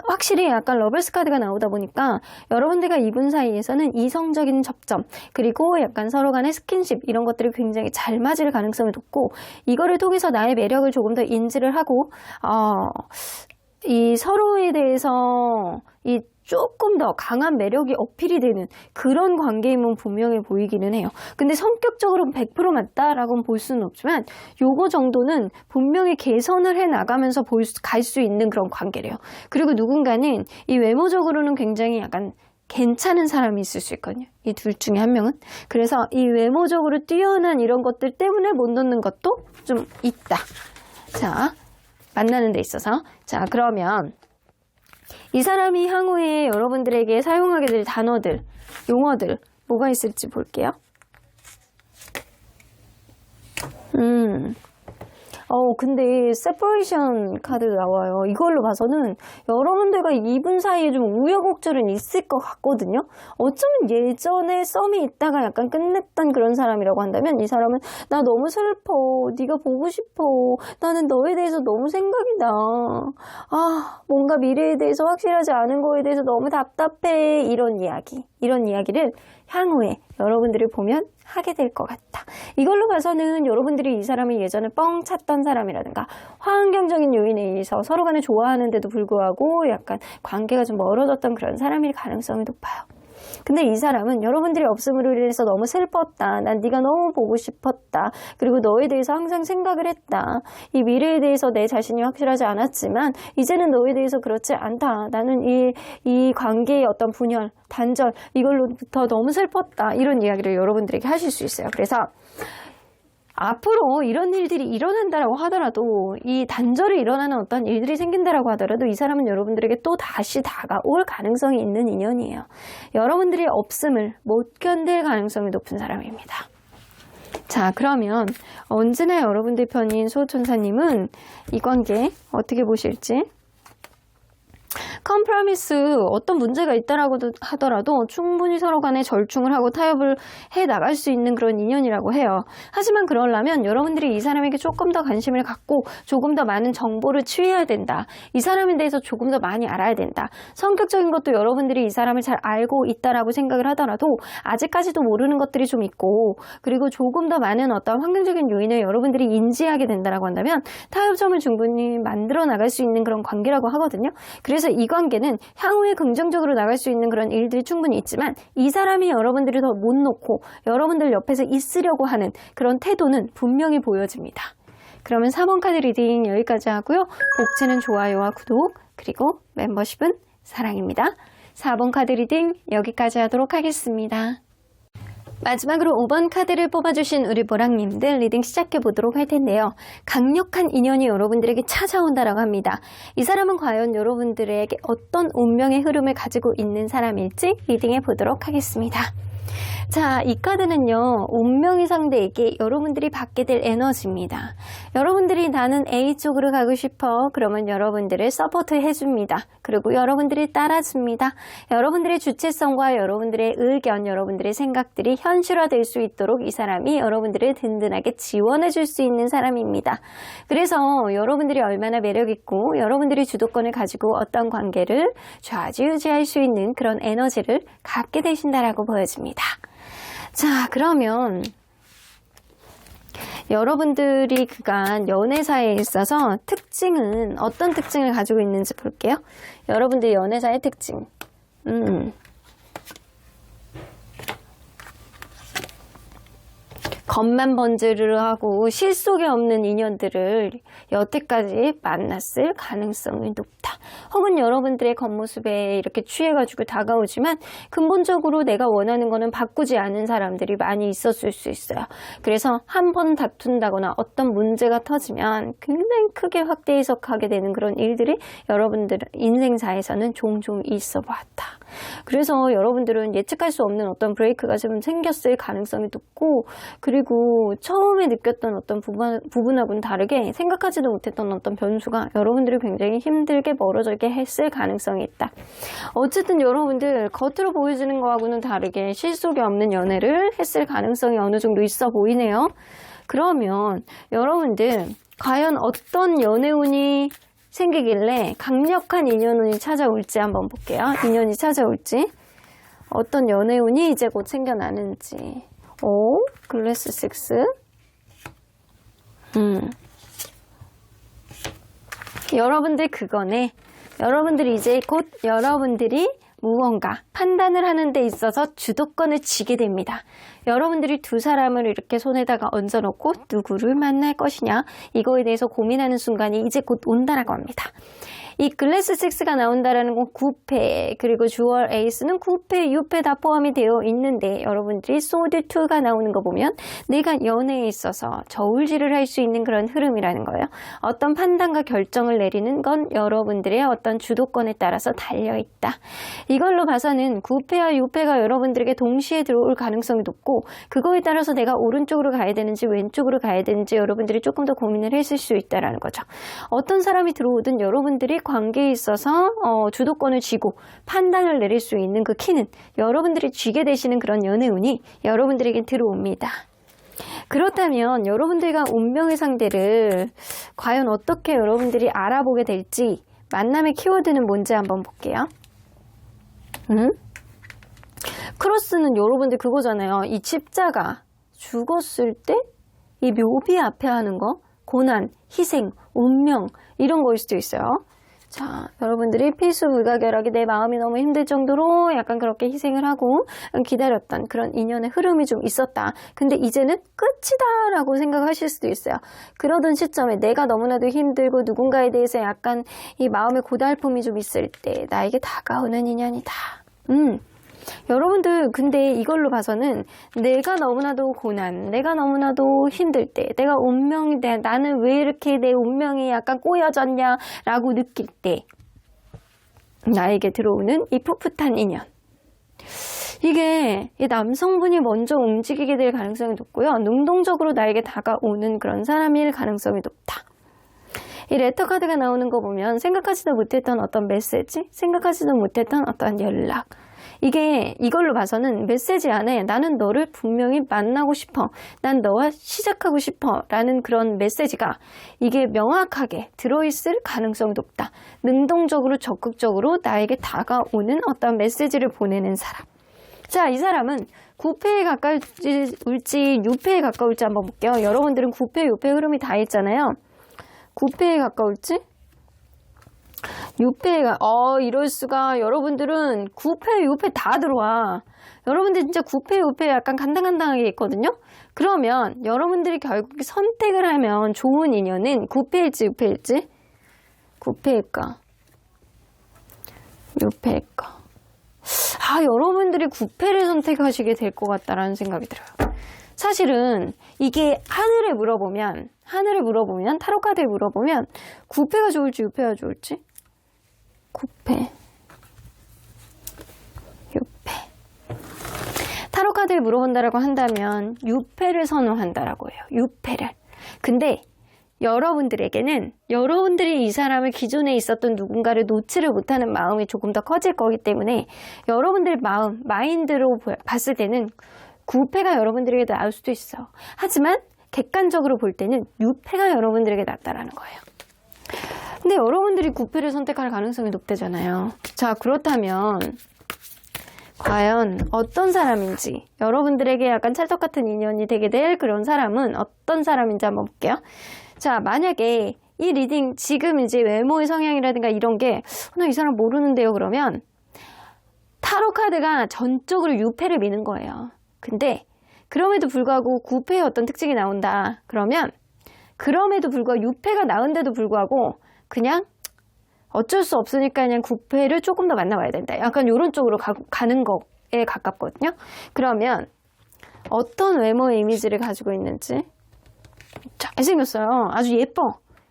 B: 확실히 약간 러블스 카드가 나오다 보니까 여러분들과 이분 사이에서는 이성적인 접점, 그리고 약간 서로 간의 스킨십, 이런 것들이 굉장히 잘 맞을 가능성이 높고, 이거를 통해서 나의 매력을 조금 더 인지를 하고 이 서로에 대해서 이 조금 더 강한 매력이 어필이 되는 그런 관계임은 분명해 보이기는 해요. 근데 성격적으로는 100% 맞다라고는 볼 수는 없지만, 요거 정도는 분명히 개선을 해 나가면서 갈 수 있는 그런 관계래요. 그리고 누군가는 이 외모적으로는 굉장히 약간 괜찮은 사람이 있을 수 있거든요. 이 둘 중에 한 명은. 그래서 이 외모적으로 뛰어난 이런 것들 때문에 못 넣는 것도 좀 있다. 자, 만나는 데 있어서. 자, 그러면 이 사람이 향후에 여러분들에게 사용하게 될 단어들, 용어들 뭐가 있을지 볼게요. 근데 세퍼레이션 카드 나와요. 이걸로 봐서는 여러분들과 이분 사이에 좀 우여곡절은 있을 것 같거든요. 어쩌면 예전에 썸이 있다가 약간 끝냈던 그런 사람이라고 한다면, 이 사람은 나 너무 슬퍼, 네가 보고 싶어, 나는 너에 대해서 너무 생각이 나, 뭔가 미래에 대해서 확실하지 않은 거에 대해서 너무 답답해, 이런 이야기를 향후에 여러분들을 보면 하게 될 것 같다. 이걸로 봐서는 여러분들이 이 사람이 예전에 뻥 찼던 사람이라든가 환경적인 요인에 의해서 서로 간에 좋아하는데도 불구하고 약간 관계가 좀 멀어졌던 그런 사람일 가능성이 높아요. 근데 이 사람은 여러분들이 없음으로 인해서 너무 슬펐다, 난 네가 너무 보고 싶었다, 그리고 너에 대해서 항상 생각을 했다, 이 미래에 대해서 내 자신이 확실하지 않았지만 이제는 너에 대해서 그렇지 않다, 나는 이 관계의 어떤 분열, 단절, 이걸로부터 너무 슬펐다, 이런 이야기를 여러분들에게 하실 수 있어요. 그래서 앞으로 이런 일들이 일어난다라고 하더라도, 이 단절이 일어나는 어떤 일들이 생긴다라고 하더라도, 이 사람은 여러분들에게 또 다시 다가올 가능성이 있는 인연이에요. 여러분들의 없음을 못 견딜 가능성이 높은 사람입니다. 자, 그러면 언제나 여러분들 편인 수호천사님은 이 관계 어떻게 보실지. 컴프라미스, 어떤 문제가 있다라고 하더라도 충분히 서로 간에 절충을 하고 타협을 해 나갈 수 있는 그런 인연이라고 해요. 하지만 그러려면 여러분들이 이 사람에게 조금 더 관심을 갖고 조금 더 많은 정보를 취해야 된다. 이 사람에 대해서 조금 더 많이 알아야 된다. 성격적인 것도 여러분들이 이 사람을 잘 알고 있다라고 생각을 하더라도 아직까지도 모르는 것들이 좀 있고, 그리고 조금 더 많은 어떤 환경적인 요인을 여러분들이 인지하게 된다라고 한다면 타협점을 충분히 만들어 나갈 수 있는 그런 관계라고 하거든요. 그래서 이 관계는 향후에 긍정적으로 나갈 수 있는 그런 일들이 충분히 있지만, 이 사람이 여러분들이 더 못 놓고 여러분들 옆에서 있으려고 하는 그런 태도는 분명히 보여집니다. 그러면 4번 카드 리딩 여기까지 하고요. 복채는 좋아요와 구독, 그리고 멤버십은 사랑입니다. 4번 카드 리딩 여기까지 하도록 하겠습니다. 마지막으로 5번 카드를 뽑아주신 우리 보랑님들 리딩 시작해보도록 할 텐데요. 강력한 인연이 여러분들에게 찾아온다라고 합니다. 이 사람은 과연 여러분들에게 어떤 운명의 흐름을 가지고 있는 사람일지 리딩해보도록 하겠습니다. 자, 이 카드는요, 운명의 상대에게 여러분들이 받게 될 에너지입니다. 여러분들이 나는 A 쪽으로 가고 싶어. 그러면 여러분들을 서포트 해줍니다. 그리고 여러분들이 따라줍니다. 여러분들의 주체성과 여러분들의 의견, 여러분들의 생각들이 현실화될 수 있도록 이 사람이 여러분들을 든든하게 지원해줄 수 있는 사람입니다. 그래서 여러분들이 얼마나 매력있고 여러분들이 주도권을 가지고 어떤 관계를 좌지우지할 수 있는 그런 에너지를 갖게 되신다라고 보여집니다. 자, 그러면 여러분들이 그간 연애사에 있어서 특징은 어떤 특징을 가지고 있는지 볼게요. 여러분들 연애사의 특징. 겉만 번지르르하고 실속이 없는 인연들을 여태까지 만났을 가능성이 높다. 혹은 여러분들의 겉모습에 이렇게 취해가지고 다가오지만 근본적으로 내가 원하는 거는 바꾸지 않은 사람들이 많이 있었을 수 있어요. 그래서 한 번 다툰다거나 어떤 문제가 터지면 굉장히 크게 확대 해석하게 되는 그런 일들이 여러분들 인생사에서는 종종 있어 봤다. 그래서 여러분들은 예측할 수 없는 어떤 브레이크가 좀 생겼을 가능성이 높고, 그리고 처음에 느꼈던 어떤 부분하고는 다르게 생각하지도 못했던 어떤 변수가 여러분들이 굉장히 힘들게 멀어지게 했을 가능성이 있다. 어쨌든 여러분들 겉으로 보여지는 거하고는 다르게 실속이 없는 연애를 했을 가능성이 어느 정도 있어 보이네요. 그러면 여러분들 과연 어떤 연애운이 생기길래 강력한 인연운이 찾아올지 한번 볼게요. 인연이 찾아올지, 어떤 연애운이 이제 곧 생겨나는지. 오, 글래스 6. 여러분들 그거네. 여러분들이 이제 곧 여러분들이 무언가 판단을 하는 데 있어서 주도권을 쥐게 됩니다. 여러분들이 두 사람을 이렇게 손에다가 얹어놓고 누구를 만날 것이냐, 이거에 대해서 고민하는 순간이 이제 곧 온다라고 합니다. 이 글래스 6가 나온다라는 건 9패, 그리고 주얼 에이스는 9패, 6패 다 포함이 되어 있는데, 여러분들이 소드 2가 나오는 거 보면 내가 연애에 있어서 저울질을 할 수 있는 그런 흐름이라는 거예요. 어떤 판단과 결정을 내리는 건 여러분들의 어떤 주도권에 따라서 달려있다. 이걸로 봐서는 9패와 6패가 여러분들에게 동시에 들어올 가능성이 높고, 그거에 따라서 내가 오른쪽으로 가야 되는지 왼쪽으로 가야 되는지 여러분들이 조금 더 고민을 했을 수 있다는 거죠. 어떤 사람이 들어오든 여러분들이 관계에 있어서 주도권을 쥐고 판단을 내릴 수 있는 그 키는 여러분들이 쥐게 되시는 그런 연애운이 여러분들에게 들어옵니다. 그렇다면 여러분들과 운명의 상대를 과연 어떻게 여러분들이 알아보게 될지, 만남의 키워드는 뭔지 한번 볼게요. 크로스는 여러분들 그거잖아요. 이 십자가 죽었을 때 이 묘비 앞에 하는 거, 고난, 희생, 운명, 이런 거일 수도 있어요. 자, 여러분들이 필수불가결하게 내 마음이 너무 힘들 정도로 약간 그렇게 희생을 하고 기다렸던 그런 인연의 흐름이 좀 있었다. 근데 이제는 끝이다 라고 생각하실 수도 있어요. 그러던 시점에 내가 너무나도 힘들고 누군가에 대해서 약간 이 마음의 고달픔이 좀 있을 때 나에게 다가오는 인연이다. 여러분들 근데 이걸로 봐서는 내가 너무나도 고난, 내가 너무나도 힘들 때, 내가 운명이 돼, 나는 왜 이렇게 내 운명이 약간 꼬여졌냐 라고 느낄 때 나에게 들어오는 이 풋풋한 인연, 이게 이 남성분이 먼저 움직이게 될 가능성이 높고요. 능동적으로 나에게 다가오는 그런 사람일 가능성이 높다. 이 레터 카드가 나오는 거 보면 생각하지도 못했던 어떤 메시지, 생각하지도 못했던 어떤 연락, 이게 이걸로 봐서는 메시지 안에 나는 너를 분명히 만나고 싶어, 난 너와 시작하고 싶어 라는 그런 메시지가 이게 명확하게 들어있을 가능성이 높다. 능동적으로 적극적으로 나에게 다가오는 어떤 메시지를 보내는 사람. 자, 이 사람은 9패에 가까울지 6패에 가까울지 한번 볼게요. 여러분들은 9패, 6패 흐름이 다 있잖아요. 9패에 가까울지 6패가 이럴 수가. 여러분들은 9패, 6패 다 들어와. 여러분들 진짜 9패, 6패 약간 간당간당하게 있거든요. 그러면 여러분들이 결국 선택을 하면 좋은 인연은 9패일지 6패일지? 9패일까? 6패일까? 여러분들이 9패를 선택하시게 될 것 같다라는 생각이 들어요. 사실은 이게 하늘에 물어보면 타로카드에 물어보면 9패가 좋을지 6패가 좋을지? 9패, 6패. 타로카드에 물어본다라고 한다면 6패를 선호한다라고 해요. 6패를. 근데 여러분들에게는 여러분들이 이 사람을 기존에 있었던 누군가를 놓지를 못하는 마음이 조금 더 커질 거기 때문에 여러분들 마음, 마인드로 봤을 때는 9패가 여러분들에게 나을 수도 있어. 하지만 객관적으로 볼 때는 6패가 여러분들에게 낫다라는 거예요. 근데 여러분들이 9패를 선택할 가능성이 높대잖아요. 자, 그렇다면 과연 어떤 사람인지, 여러분들에게 약간 찰떡 같은 인연이 되게 될 그런 사람은 어떤 사람인지 한번 볼게요. 자, 만약에 이 리딩 지금 이제 외모의 성향이라든가 이런 게 나 이 사람 모르는데요 그러면 타로 카드가 전적으로 6패를 미는 거예요. 근데 그럼에도 불구하고 9패의 어떤 특징이 나온다. 그러면 그럼에도 불구하고 6패가 나은데도 불구하고 그냥 어쩔 수 없으니까 그냥 9패를 조금 더 만나봐야 된다. 약간 이런 쪽으로 가는 거에 가깝거든요. 그러면 어떤 외모의 이미지를 가지고 있는지 잘생겼어요. 아주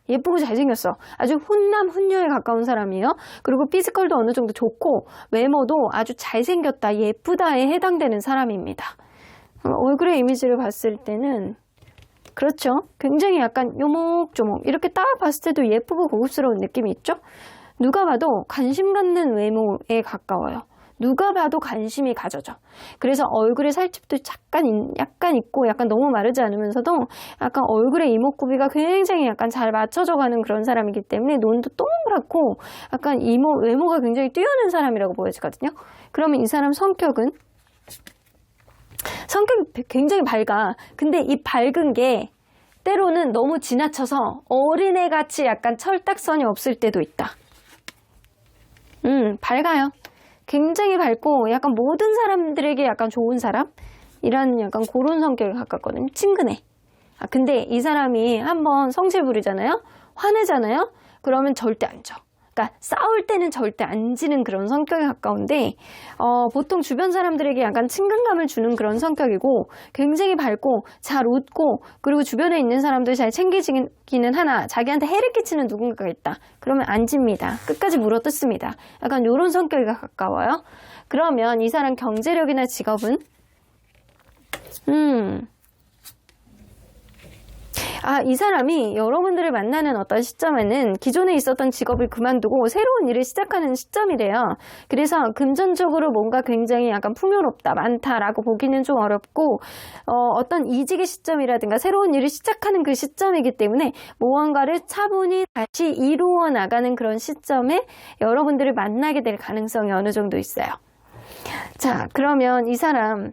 B: 예쁘고 잘생겼어. 아주 훈남 훈녀에 가까운 사람이에요. 그리고 피지컬도 어느 정도 좋고 외모도 아주 잘생겼다, 예쁘다에 해당되는 사람입니다. 얼굴의 이미지를 봤을 때는 그렇죠. 굉장히 약간 요목조목 이렇게 딱 봤을 때도 예쁘고 고급스러운 느낌이 있죠. 누가 봐도 관심 갖는 외모에 가까워요. 누가 봐도 관심이 가져져. 그래서 얼굴에 살집도 약간 있고 약간 너무 마르지 않으면서도 약간 얼굴의 이목구비가 굉장히 약간 잘 맞춰져 가는 그런 사람이기 때문에 눈도 동그랗고 약간 외모가 굉장히 뛰어난 사람이라고 보여지거든요. 그러면 이 사람 성격이 굉장히 밝아. 근데 이 밝은 게 때로는 너무 지나쳐서 어린애같이 약간 철딱선이 없을 때도 있다. 밝아요. 굉장히 밝고 약간 모든 사람들에게 약간 좋은 사람이라는 약간 그런 성격에 가깝거든요. 친근해. 근데 이 사람이 한번 성질 부리잖아요. 화내잖아요. 그러면 절대 안 져. 그러니까 싸울 때는 절대 안 지는 그런 성격에 가까운데 보통 주변 사람들에게 약간 친근감을 주는 그런 성격이고 굉장히 밝고 잘 웃고 그리고 주변에 있는 사람들 잘 챙기기는 하나 자기한테 해를 끼치는 누군가가 있다. 그러면 안 집니다. 끝까지 물어뜯습니다. 약간 이런 성격에 가까워요. 그러면 이 사람 경제력이나 직업은 이 사람이 여러분들을 만나는 어떤 시점에는 기존에 있었던 직업을 그만두고 새로운 일을 시작하는 시점이래요. 그래서 금전적으로 뭔가 굉장히 약간 풍요롭다, 많다라고 보기는 좀 어렵고 어떤 이직의 시점이라든가 새로운 일을 시작하는 그 시점이기 때문에 무언가를 차분히 다시 이루어 나가는 그런 시점에 여러분들을 만나게 될 가능성이 어느 정도 있어요. 자, 그러면 이 사람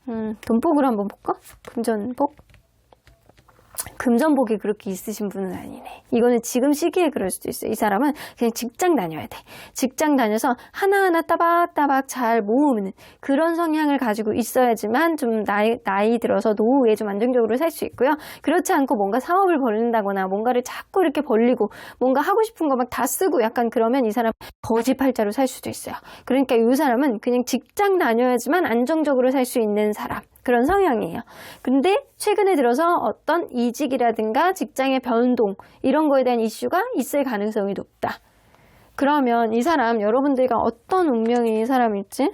B: 돈복으로 한번 볼까? 금전복이 그렇게 있으신 분은 아니네. 이거는 지금 시기에 그럴 수도 있어요. 이 사람은 그냥 직장 다녀야 돼. 직장 다녀서 하나하나 따박따박 잘 모으는 그런 성향을 가지고 있어야지만 좀 나이 들어서 노후에 좀 안정적으로 살 수 있고요. 그렇지 않고 뭔가 사업을 벌린다거나 뭔가를 자꾸 이렇게 벌리고 뭔가 하고 싶은 거 막 다 쓰고 약간 그러면 이 사람 거지팔자로 살 수도 있어요. 그러니까 이 사람은 그냥 직장 다녀야지만 안정적으로 살 수 있는 사람. 그런 성향이에요. 근데 최근에 들어서 어떤 이직이라든가 직장의 변동 이런 거에 대한 이슈가 있을 가능성이 높다. 그러면 이 사람 여러분들과 어떤 운명의 사람일지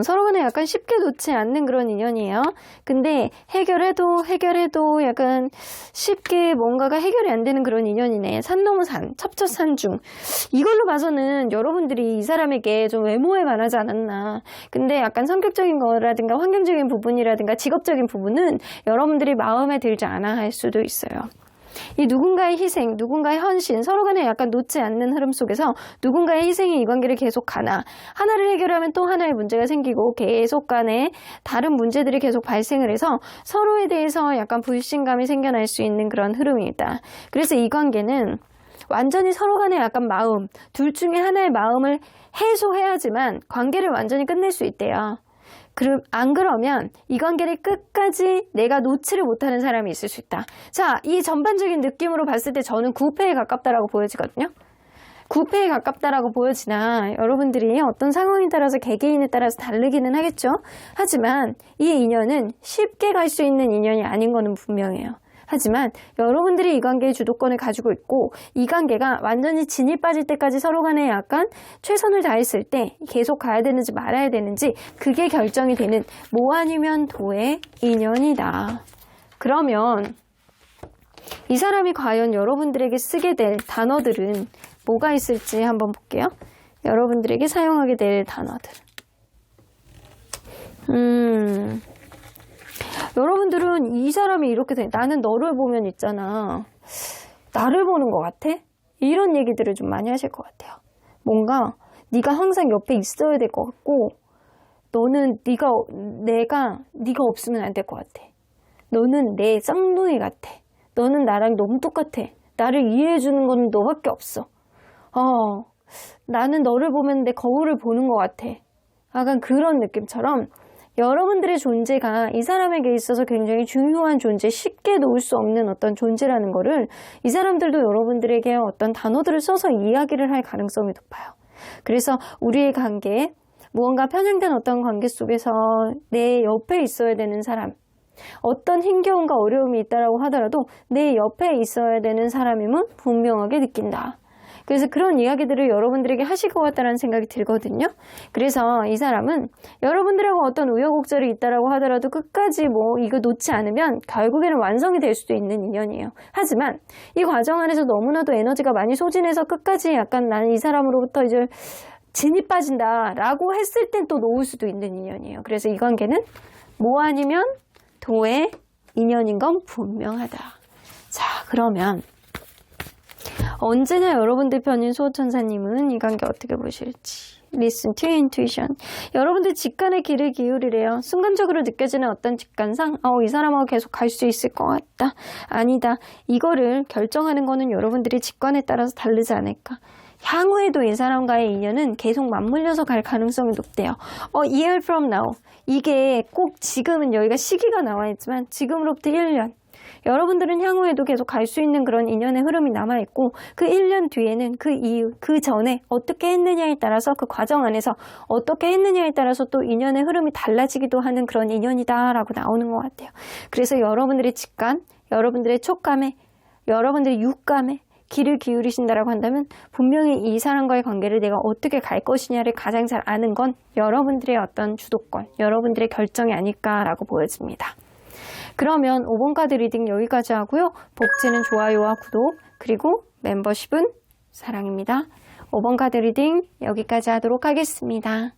B: 서로 간에 약간 쉽게 놓지 않는 그런 인연이에요. 근데 해결해도 약간 쉽게 뭔가가 해결이 안 되는 그런 인연이네. 산 넘어 산, 첩첩산중. 이걸로 봐서는 여러분들이 이 사람에게 좀 외모에 반하지 않았나. 근데 약간 성격적인 거라든가 환경적인 부분이라든가 직업적인 부분은 여러분들이 마음에 들지 않아 할 수도 있어요. 이 누군가의 희생, 누군가의 헌신, 서로 간에 약간 놓지 않는 흐름 속에서 누군가의 희생이 이 관계를 계속 가나 하나를 해결하면 또 하나의 문제가 생기고 계속 간에 다른 문제들이 계속 발생을 해서 서로에 대해서 약간 불신감이 생겨날 수 있는 그런 흐름이다. 그래서 이 관계는 완전히 서로 간에 약간 마음, 둘 중에 하나의 마음을 해소해야지만 관계를 완전히 끝낼 수 있대요. 안 그러면 이 관계를 끝까지 내가 놓지를 못하는 사람이 있을 수 있다. 자, 이 전반적인 느낌으로 봤을 때 저는 9패에 가깝다라고 보여지거든요. 9패에 가깝다라고 보여지나 여러분들이 어떤 상황에 따라서 개개인에 따라서 다르기는 하겠죠. 하지만 이 인연은 쉽게 갈 수 있는 인연이 아닌 거는 분명해요. 하지만 여러분들이 이 관계의 주도권을 가지고 있고 이 관계가 완전히 진이 빠질 때까지 서로 간에 약간 최선을 다했을 때 계속 가야 되는지 말아야 되는지 그게 결정이 되는 뭐 아니면 도의 인연이다. 그러면 이 사람이 과연 여러분들에게 쓰게 될 단어들은 뭐가 있을지 한번 볼게요. 여러분들에게 사용하게 될 단어들. 여러분들은 이 사람이 이렇게 돼. 나는 너를 보면 있잖아. 나를 보는 것 같아? 이런 얘기들을 좀 많이 하실 것 같아요. 뭔가 네가 항상 옆에 있어야 될 것 같고 너는 네가 없으면 안 될 것 같아. 너는 내 쌍둥이 같아. 너는 나랑 너무 똑같아. 나를 이해해주는 건 너밖에 없어. 나는 너를 보면 내 거울을 보는 것 같아. 약간 그런 느낌처럼 여러분들의 존재가 이 사람에게 있어서 굉장히 중요한 존재, 쉽게 놓을 수 없는 어떤 존재라는 거를 이 사람들도 여러분들에게 어떤 단어들을 써서 이야기를 할 가능성이 높아요. 그래서 우리의 관계에 무언가 편향된 어떤 관계 속에서 내 옆에 있어야 되는 사람, 어떤 힘겨움과 어려움이 있다라고 하더라도 내 옆에 있어야 되는 사람임은 분명하게 느낀다. 그래서 그런 이야기들을 여러분들에게 하실 것 같다는 생각이 들거든요. 그래서 이 사람은 여러분들하고 어떤 우여곡절이 있다라고 하더라도 끝까지 뭐 이거 놓지 않으면 결국에는 완성이 될 수도 있는 인연이에요. 하지만 이 과정 안에서 너무나도 에너지가 많이 소진해서 끝까지 약간 나는 이 사람으로부터 이제 진이 빠진다라고 했을 땐 또 놓을 수도 있는 인연이에요. 그래서 이 관계는 뭐 아니면 도의 인연인 건 분명하다. 자, 그러면 언제나 여러분들 편인 수호천사님은 이 관계 어떻게 보실지. Listen to your intuition. 여러분들 직관의 귀를 기울이래요. 순간적으로 느껴지는 어떤 직관상 이 사람하고 계속 갈 수 있을 것 같다. 아니다. 이거를 결정하는 거는 여러분들이 직관에 따라서 다르지 않을까. 향후에도 이 사람과의 인연은 계속 맞물려서 갈 가능성이 높대요. A year from now. 이게 꼭 지금은 여기가 시기가 나와 있지만 지금으로부터 1년. 여러분들은 향후에도 계속 갈 수 있는 그런 인연의 흐름이 남아있고 그 1년 뒤에는 그 이후, 그 전에 어떻게 했느냐에 따라서 그 과정 안에서 어떻게 했느냐에 따라서 또 인연의 흐름이 달라지기도 하는 그런 인연이다라고 나오는 것 같아요. 그래서 여러분들의 직관, 여러분들의 촉감에, 여러분들의 육감에 귀를 기울이신다라고 한다면 분명히 이 사람과의 관계를 내가 어떻게 갈 것이냐를 가장 잘 아는 건 여러분들의 어떤 주도권, 여러분들의 결정이 아닐까라고 보여집니다. 그러면 5번 카드 리딩 여기까지 하고요. 복지는 좋아요와 구독, 그리고 멤버십은 사랑입니다. 5번 카드 리딩 여기까지 하도록 하겠습니다.